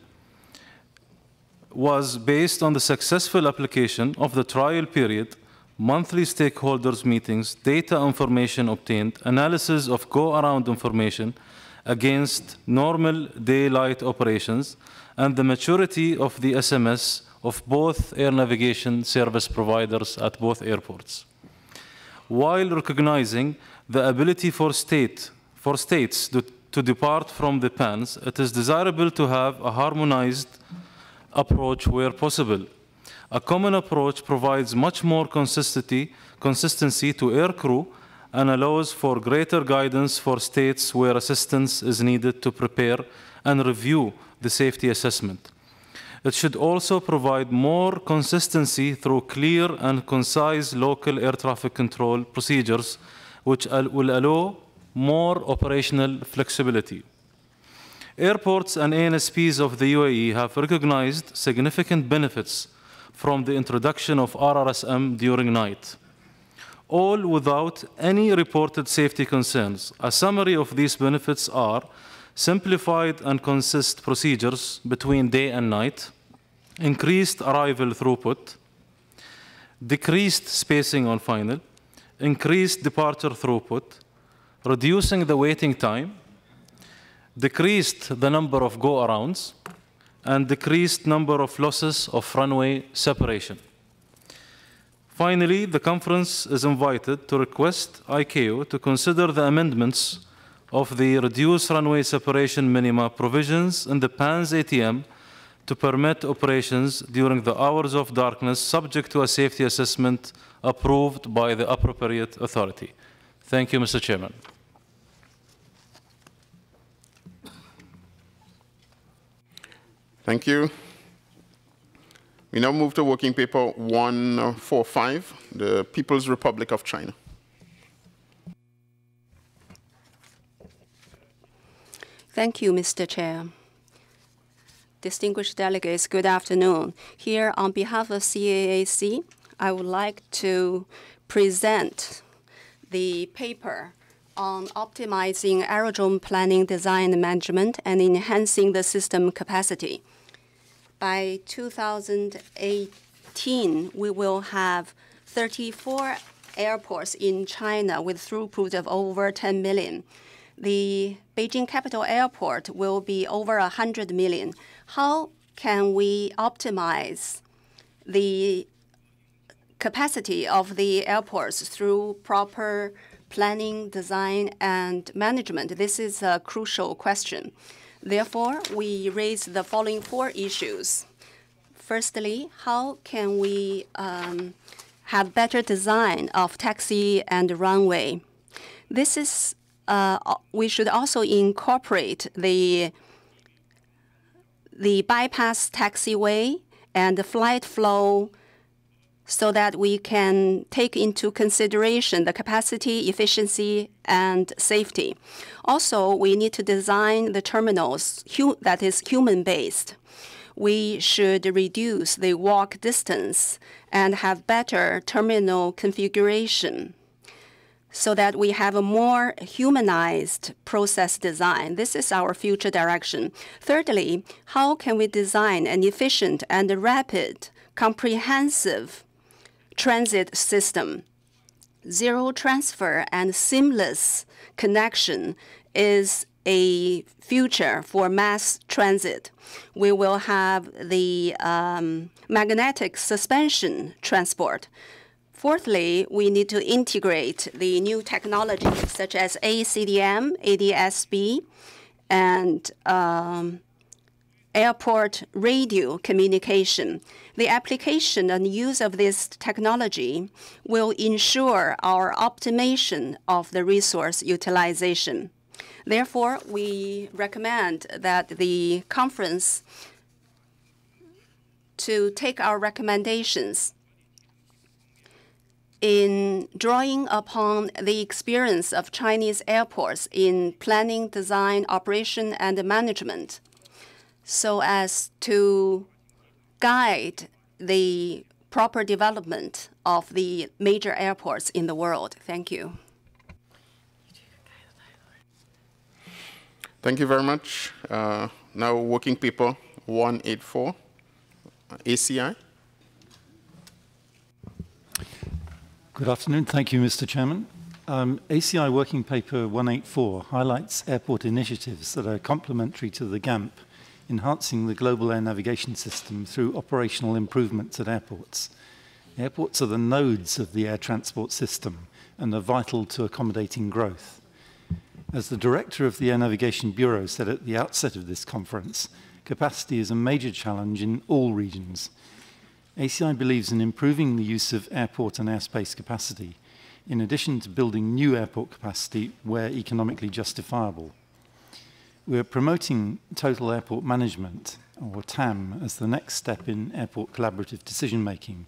was based on the successful application of the trial period monthly stakeholders meetings, data information obtained, analysis of go-around information against normal daylight operations, and the maturity of the SMS of both air navigation service providers at both airports. While recognizing the ability for states to depart from the PANs, it is desirable to have a harmonized approach where possible. A common approach provides much more consistency to air crew and allows for greater guidance for states where assistance is needed to prepare and review the safety assessment. It should also provide more consistency through clear and concise local air traffic control procedures, which will allow more operational flexibility. Airports and ANSPs of the UAE have recognized significant benefits from the introduction of RRSM during night, all without any reported safety concerns. A summary of these benefits are simplified and consistent procedures between day and night, increased arrival throughput, decreased spacing on final, increased departure throughput, reducing the waiting time, decreased the number of go-arounds, and decreased number of losses of runway separation. Finally, the conference is invited to request ICAO to consider the amendments of the reduced runway separation minima provisions in the PAN's ATM to permit operations during the hours of darkness subject to a safety assessment approved by the appropriate authority. Thank you, Mr. Chairman. Thank you. We now move to working paper 145, the People's Republic of China. Thank you, Mr. Chair. Distinguished delegates, good afternoon. Here on behalf of CAAC, I would like to present the paper on optimizing aerodrome planning, design, and management, and enhancing the system capacity. By 2018, we will have 34 airports in China with throughput of over 10 million. The Beijing Capital Airport will be over 100 million. How can we optimize the capacity of the airports through proper planning, design, and management? This is a crucial question. Therefore, we raise the following 4 issues. Firstly, how can we have better design of taxi and runway? This is we should also incorporate the bypass taxiway and the flight flow so that we can take into consideration the capacity, efficiency, and safety. Also, we need to design the terminals that is human-based. We should reduce the walk distance and have better terminal configuration so that we have a more humanized process design. This is our future direction. Thirdly, how can we design an efficient and rapid, comprehensive transit system? Zero transfer and seamless connection is a future for mass transit. We will have the magnetic suspension transport. Fourthly, we need to integrate the new technologies such as ACDM, ADSB, and airport radio communication. The application and use of this technology will ensure our optimization of the resource utilization. Therefore, we recommend that the conference to take our recommendations in drawing upon the experience of Chinese airports in planning, design, operation, and management, so as to guide the proper development of the major airports in the world. Thank you. Thank you very much. Now, working paper 184, ACI. Good afternoon. Thank you, Mr. Chairman. ACI Working Paper 184 highlights airport initiatives that are complementary to the GANP, enhancing the global air navigation system through operational improvements at airports. Airports are the nodes of the air transport system and are vital to accommodating growth. As the director of the Air Navigation Bureau said at the outset of this conference, capacity is a major challenge in all regions. ACI believes in improving the use of airport and airspace capacity, in addition to building new airport capacity where economically justifiable. We are promoting Total Airport Management, or TAM, as the next step in airport collaborative decision-making,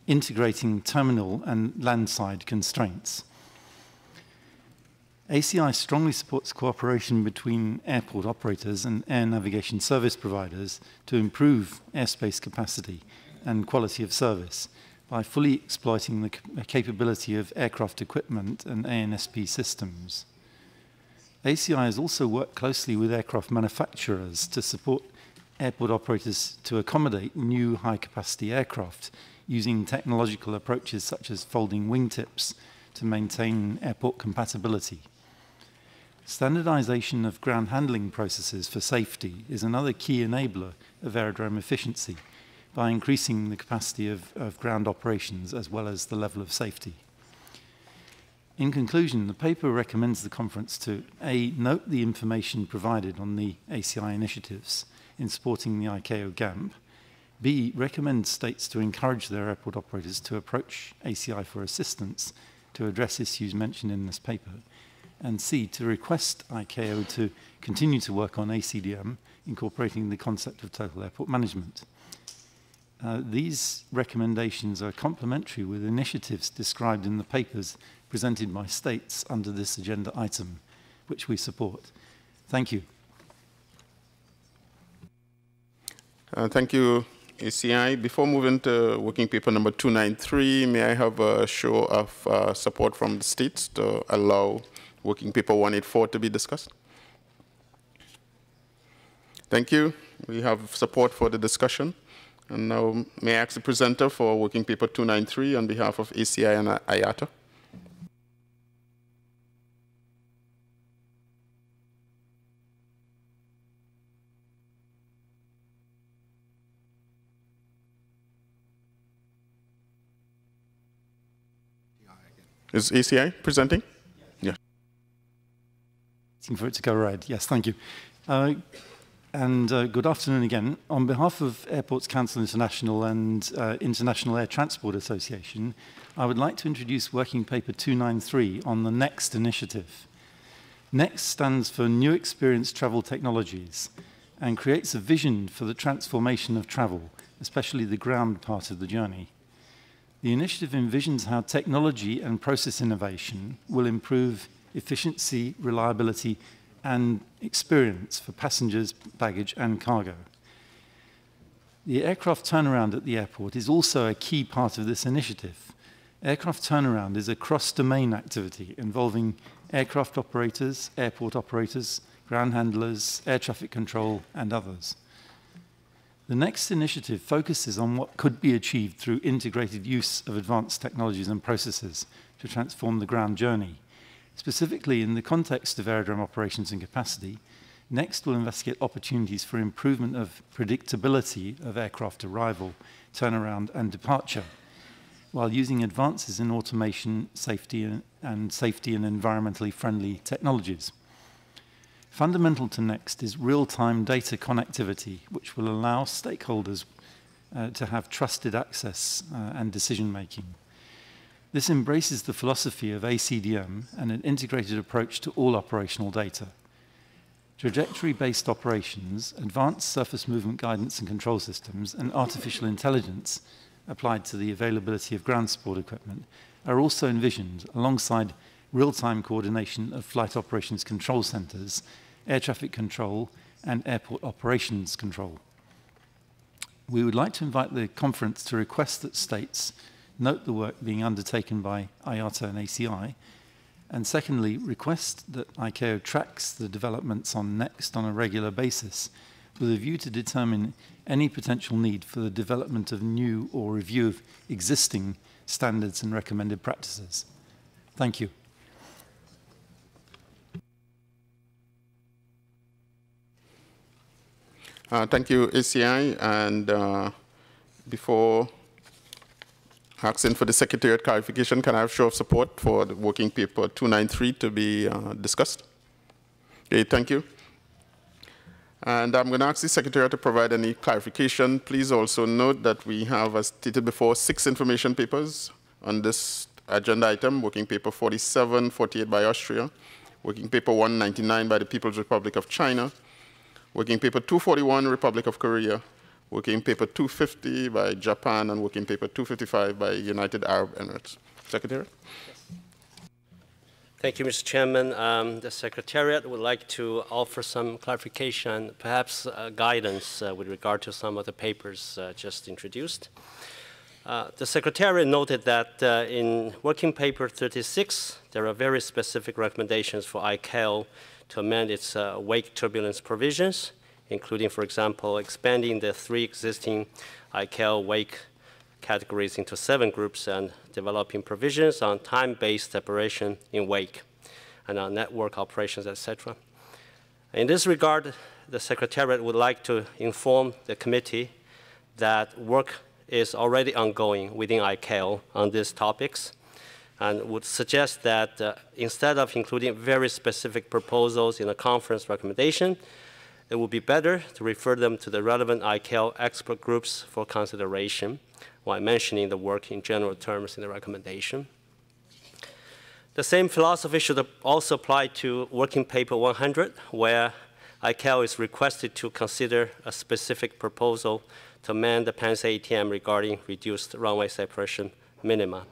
integrating terminal and landside constraints. ACI strongly supports cooperation between airport operators and air navigation service providers to improve airspace capacity and quality of service by fully exploiting the capability of aircraft equipment and ANSP systems. ACI has also worked closely with aircraft manufacturers to support airport operators to accommodate new high-capacity aircraft using technological approaches such as folding wingtips to maintain airport compatibility. Standardization of ground handling processes for safety is another key enabler of aerodrome efficiency by increasing the capacity of ground operations as well as the level of safety. In conclusion, the paper recommends the conference to A, note the information provided on the ACI initiatives in supporting the ICAO GANP, B, recommend states to encourage their airport operators to approach ACI for assistance to address issues mentioned in this paper, and C, to request ICAO to continue to work on ACDM, incorporating the concept of total airport management. These recommendations are complementary with initiatives described in the papers presented by states under this agenda item, which we support. Thank you. Thank you, ACI. Before moving to working paper number 293, may I have a show of support from the states to allow working paper 184 to be discussed? Thank you. We have support for the discussion. And now may I ask the presenter for working paper 293 on behalf of ACI and Iata. Is ACI presenting? Yeah. Waiting for it to go red. Yes, thank you. Good afternoon again. On behalf of Airports Council International and International Air Transport Association, I would like to introduce working paper 293 on the NEXT initiative. NEXT stands for New Experience Travel Technologies and creates a vision for the transformation of travel, especially the ground part of the journey. The initiative envisions how technology and process innovation will improve efficiency, reliability, and experience for passengers, baggage, and cargo. The aircraft turnaround at the airport is also a key part of this initiative. Aircraft turnaround is a cross-domain activity involving aircraft operators, airport operators, ground handlers, air traffic control, and others. The NEXT initiative focuses on what could be achieved through integrated use of advanced technologies and processes to transform the ground journey. Specifically, in the context of aerodrome operations and capacity, NEXT will investigate opportunities for improvement of predictability of aircraft arrival, turnaround, and departure, while using advances in automation, safety and environmentally friendly technologies. Fundamental to NEXT is real-time data connectivity, which will allow stakeholders to have trusted access and decision-making. This embraces the philosophy of ACDM and an integrated approach to all operational data. Trajectory-based operations, advanced surface movement guidance and control systems, and artificial intelligence applied to the availability of ground support equipment are also envisioned alongside real-time coordination of flight operations control centers, air traffic control, and airport operations control. We would like to invite the conference to request that states note the work being undertaken by Iata and ACI, and secondly, request that ICAO tracks the developments on NEXT on a regular basis with a view to determine any potential need for the development of new or review of existing standards and recommended practices. Thank you. Thank you, ACI. And before asking for the Secretariat clarification, can I have show of support for the working paper 293 to be discussed? Okay, thank you. And I'm going to ask the Secretariat to provide any clarification. Please also note that we have, as stated before, 6 information papers on this agenda item: working paper 47, 48 by Austria, working paper 199 by the People's Republic of China, working paper 241, Republic of Korea, working paper 250 by Japan, and working paper 255 by United Arab Emirates. Secretary? Yes. Thank you, Mr. Chairman. The Secretariat would like to offer some clarification, perhaps guidance with regard to some of the papers just introduced. The Secretariat noted that in working paper 36, there are very specific recommendations for ICAO to amend its wake turbulence provisions, including, for example, expanding the 3 existing ICAO wake categories into 7 groups and developing provisions on time-based separation in wake and on network operations, etc. In this regard, the Secretariat would like to inform the committee that work is already ongoing within ICAO on these topics, and would suggest that instead of including very specific proposals in a conference recommendation, it would be better to refer them to the relevant ICAO expert groups for consideration, while mentioning the work in general terms in the recommendation. The same philosophy should also apply to working paper 100, where ICAO is requested to consider a specific proposal to amend the PANSA ATM regarding reduced runway separation minima.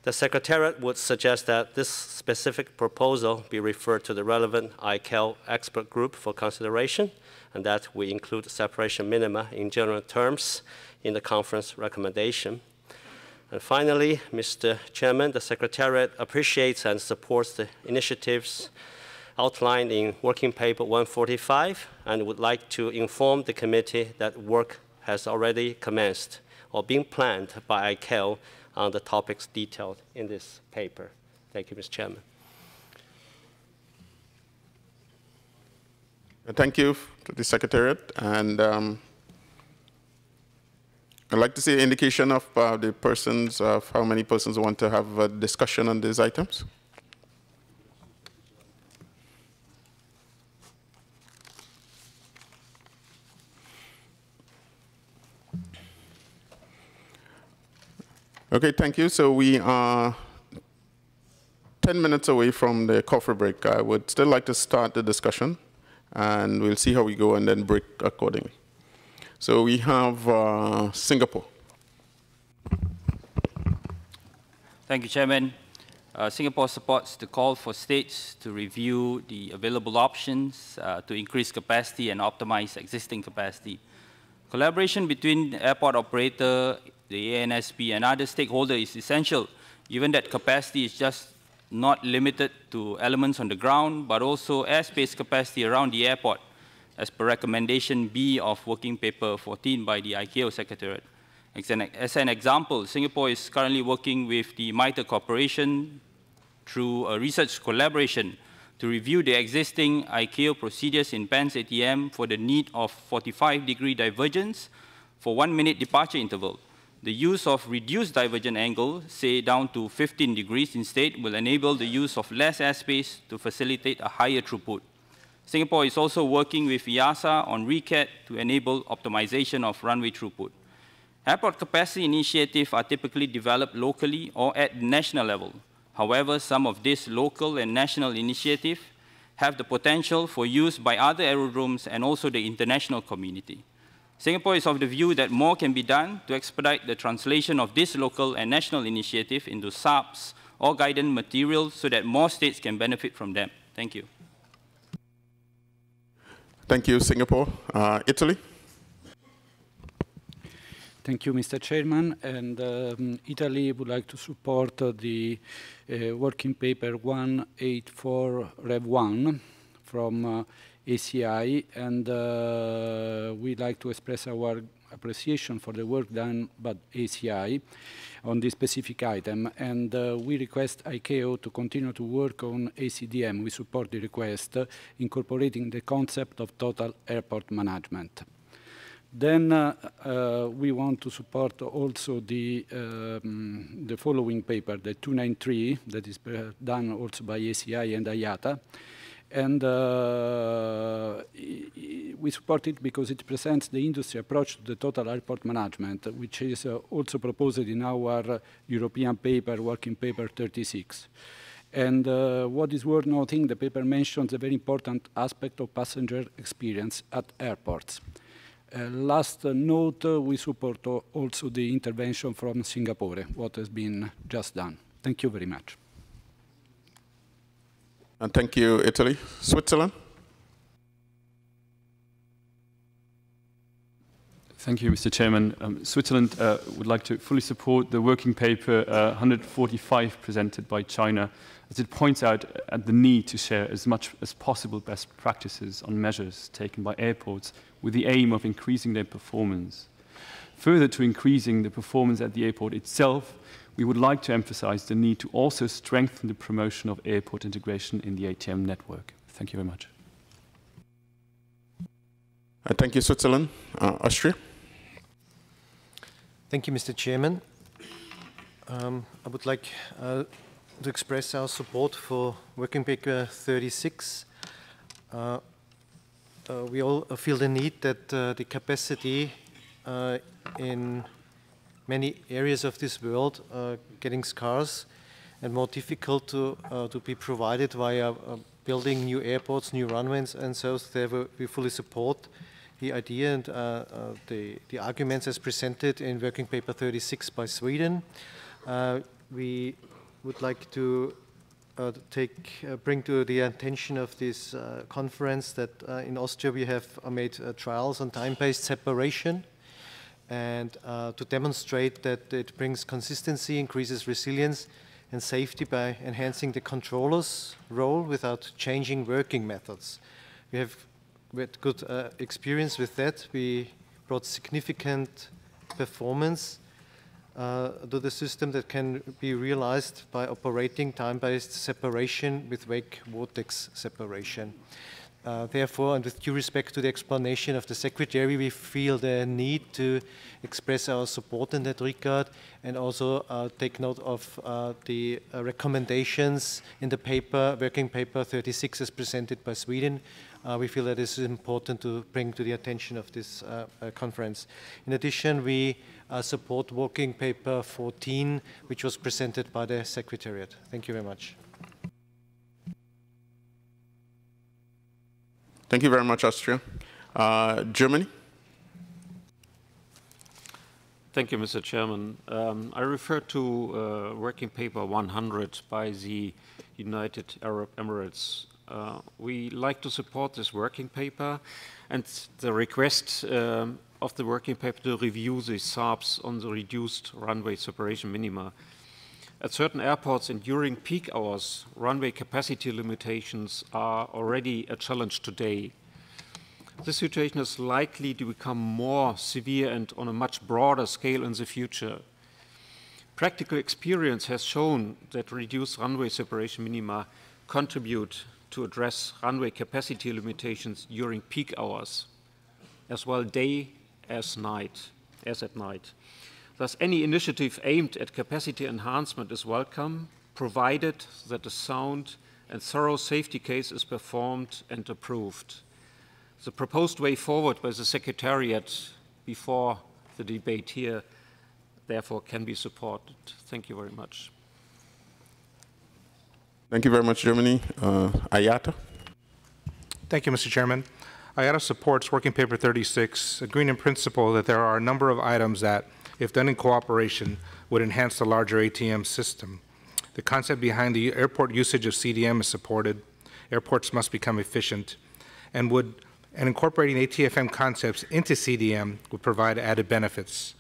The Secretariat would suggest that this specific proposal be referred to the relevant ICAO expert group for consideration, and that we include separation minima in general terms in the conference recommendation. And finally, Mr. Chairman, the Secretariat appreciates and supports the initiatives outlined in working paper 145 and would like to inform the committee that work has already commenced or been planned by ICAO on the topics detailed in this paper. Thank you, Mr. Chairman. Thank you to the Secretariat. And I'd like to see an indication of the persons, of how many persons want to have a discussion on these items. Okay, thank you. So we are 10 minutes away from the coffee break. I would still like to start the discussion, and we'll see how we go and then break accordingly. So we have Singapore. Thank you, Chairman. Singapore supports the call for states to review the available options to increase capacity and optimize existing capacity. Collaboration between the airport operator, the ANSP, and other stakeholders is essential, given that capacity is just not limited to elements on the ground, but also airspace capacity around the airport, as per recommendation B of working paper 14 by the ICAO Secretariat. As an example, Singapore is currently working with the MITRE Corporation through a research collaboration to review the existing ICAO procedures in PANS ATM for the need of 45-degree divergence for 1-minute departure interval. The use of reduced divergent angle, say down to 15 degrees instead, will enable the use of less airspace to facilitate a higher throughput. Singapore is also working with Iata on RECAT to enable optimization of runway throughput. Airport capacity initiatives are typically developed locally or at the national level. However, some of these local and national initiatives have the potential for use by other aerodromes and also the international community. Singapore is of the view that more can be done to expedite the translation of this local and national initiative into SAPs or guidance materials so that more states can benefit from them. Thank you. Thank you, Singapore. Italy? Thank you, Mr. Chairman. And Italy would like to support the working paper 184 Rev 1 from ACI, and we'd like to express our appreciation for the work done by ACI on this specific item, and we request ICAO to continue to work on ACDM. We support the request, incorporating the concept of total airport management. Then we want to support also the following paper, the 293, that is done also by ACI and Iata. And we support it because it presents the industry approach to the total airport management, which is also proposed in our European paper, working paper 36. And what is worth noting, the paper mentions a very important aspect of passenger experience at airports. Last note, we support also the intervention from Singapore, what has been just done. Thank you very much. And thank you, Italy. Switzerland? Thank you, Mr. Chairman. Switzerland would like to fully support the working paper 145 presented by China, as it points out at the need to share as much as possible best practices on measures taken by airports with the aim of increasing their performance. Further to increasing the performance at the airport itself, we would like to emphasize the need to also strengthen the promotion of airport integration in the ATM network. Thank you very much. Thank you, Switzerland. Austria? Thank you, Mr. Chairman. I would like to express our support for working paper 36. We all feel the need that the capacity in many areas of this world are getting scarce and more difficult to be provided via building new airports, new runways, and so therefore we fully support the idea and the arguments as presented in working paper 36 by Sweden. We would like to bring to the attention of this conference that in Austria we have made trials on time-based separation, and to demonstrate that it brings consistency, increases resilience and safety by enhancing the controller's role without changing working methods. We have good experience with that. We brought significant performance to the system that can be realized by operating time-based separation with wake vortex separation. Therefore, and with due respect to the explanation of the Secretary, we feel the need to express our support in that regard and also take note of the recommendations in the paper, working paper 36 as presented by Sweden. We feel that this is important to bring to the attention of this conference. In addition, we support working paper 14, which was presented by the Secretariat. Thank you very much. Thank you very much, Austria. Germany? Thank you, Mr. Chairman. I refer to working paper 100 by the United Arab Emirates. We like to support this working paper and the request of the working paper to review the SARPs on the reduced runway separation minima. At certain airports and during peak hours, runway capacity limitations are already a challenge today. This situation is likely to become more severe and on a much broader scale in the future. Practical experience has shown that reduced runway separation minima contribute to address runway capacity limitations during peak hours, as well day as at night. Thus, any initiative aimed at capacity enhancement is welcome, provided that a sound and thorough safety case is performed and approved. The proposed way forward by the Secretariat before the debate here, therefore, can be supported. Thank you very much. Thank you very much, Germany. Iata? Thank you, Mr. Chairman. Iata supports working paper 36, agreeing in principle that there are a number of items that, if done in cooperation, would enhance the larger ATM system. The concept behind the airport usage of CDM is supported. Airports must become efficient, and incorporating ATFM concepts into CDM would provide added benefits.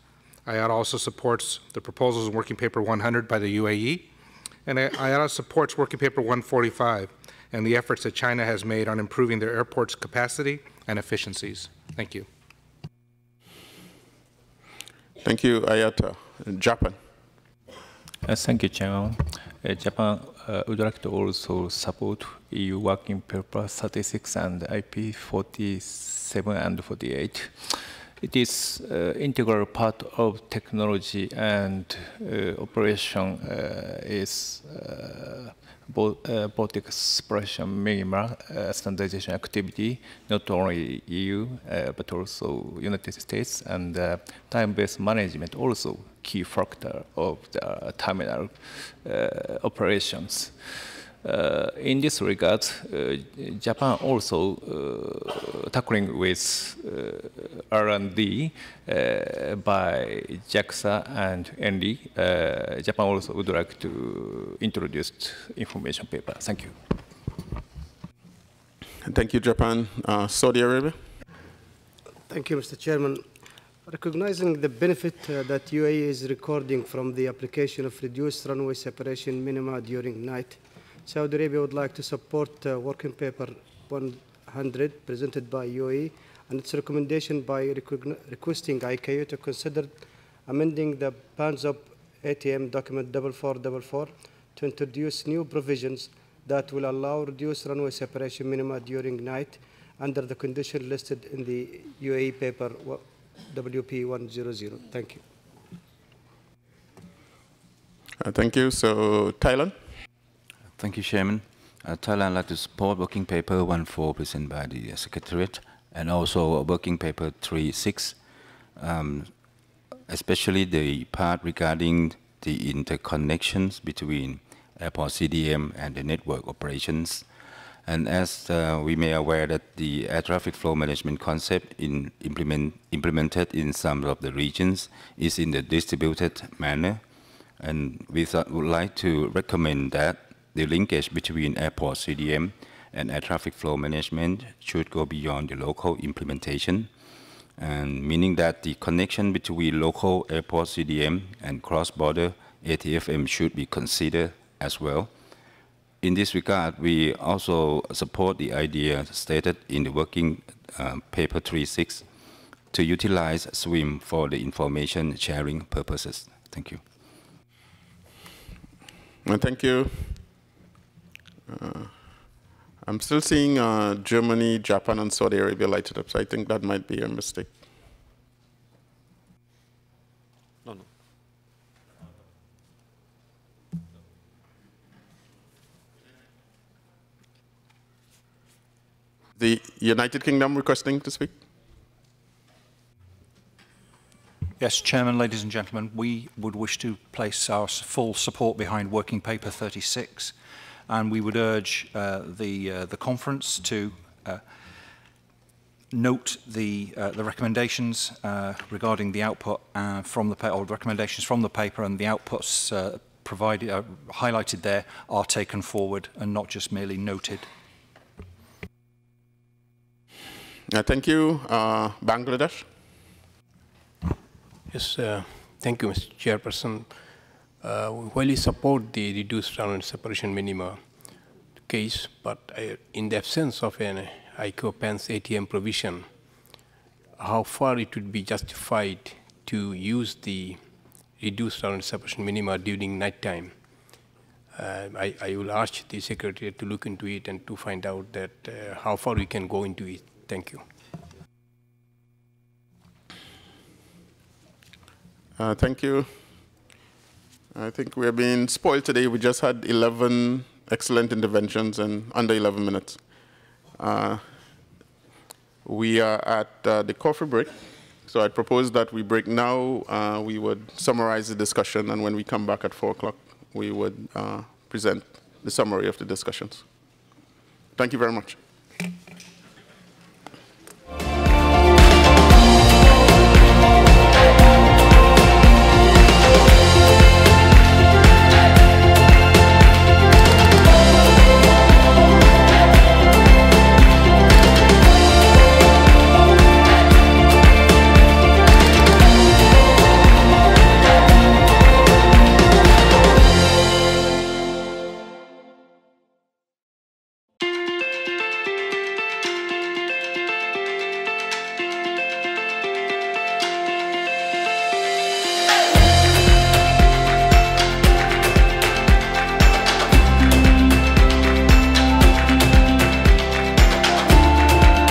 IATA also supports the proposals in working paper 100 by the UAE, and IATA supports working paper 145 and the efforts that China has made on improving their airport's capacity and efficiencies. Thank you. Thank you, Iata. Japan. Thank you, Chairman. Japan would like to also support EU Working Paper 36 and IP 47 and 48. It is integral part of technology and operation is both expression minima standardization activity, not only EU, but also United States, and time-based management also key factor of the terminal operations. In this regard, Japan also tackling with R&D by JAXA and ENRI. Japan also would like to introduce information paper. Thank you. Thank you, Japan. Saudi Arabia. Thank you, Mr. Chairman. Recognizing the benefit that UAE is recording from the application of reduced runway separation minima during night, Saudi Arabia would like to support working paper 100 presented by UAE and its recommendation by requesting ICAO to consider amending the PANZOP ATM document 4444 to introduce new provisions that will allow reduced runway separation minima during night under the condition listed in the UAE paper WP 100. Thank you. Thank you. So, Thailand. Thank you, Chairman. Thailand would like to support working paper 14 presented by the Secretariat and also working paper 36, especially the part regarding the interconnections between airport CDM and the network operations. And as we may aware that the air traffic flow management concept implemented in some of the regions is in the distributed manner. And we would like to recommend that the linkage between airport CDM and air traffic flow management should go beyond the local implementation, and meaning that the connection between local airport CDM and cross-border ATFM should be considered as well. In this regard, we also support the idea stated in the working paper 36 to utilize SWIM for the information sharing purposes. Thank you. Thank you. I'm still seeing Germany, Japan, and Saudi Arabia lighted up, so I think that might be a mistake. No. The United Kingdom requesting to speak? Yes, Chairman, ladies and gentlemen, we would wish to place our full support behind Working Paper 36, and we would urge the conference to note the recommendations regarding the output from the paper, or the recommendations from the paper, and the outputs provided highlighted there are taken forward and not just merely noted. Thank you. Bangladesh. Yes, thank you, Mr. Chairperson. We highly support the reduced runway separation minima case, but in the absence of an ICAO PANS ATM provision, how far it would be justified to use the reduced runway separation minima during night time? I will ask the Secretary to look into it and to find out that how far we can go into it. Thank you. Thank you. I think we're being spoiled today. We just had 11 excellent interventions in under 11 minutes. We are at the coffee break, so I propose that we break now. We would summarize the discussion, and when we come back at 4 o'clock, we would present the summary of the discussions. Thank you very much.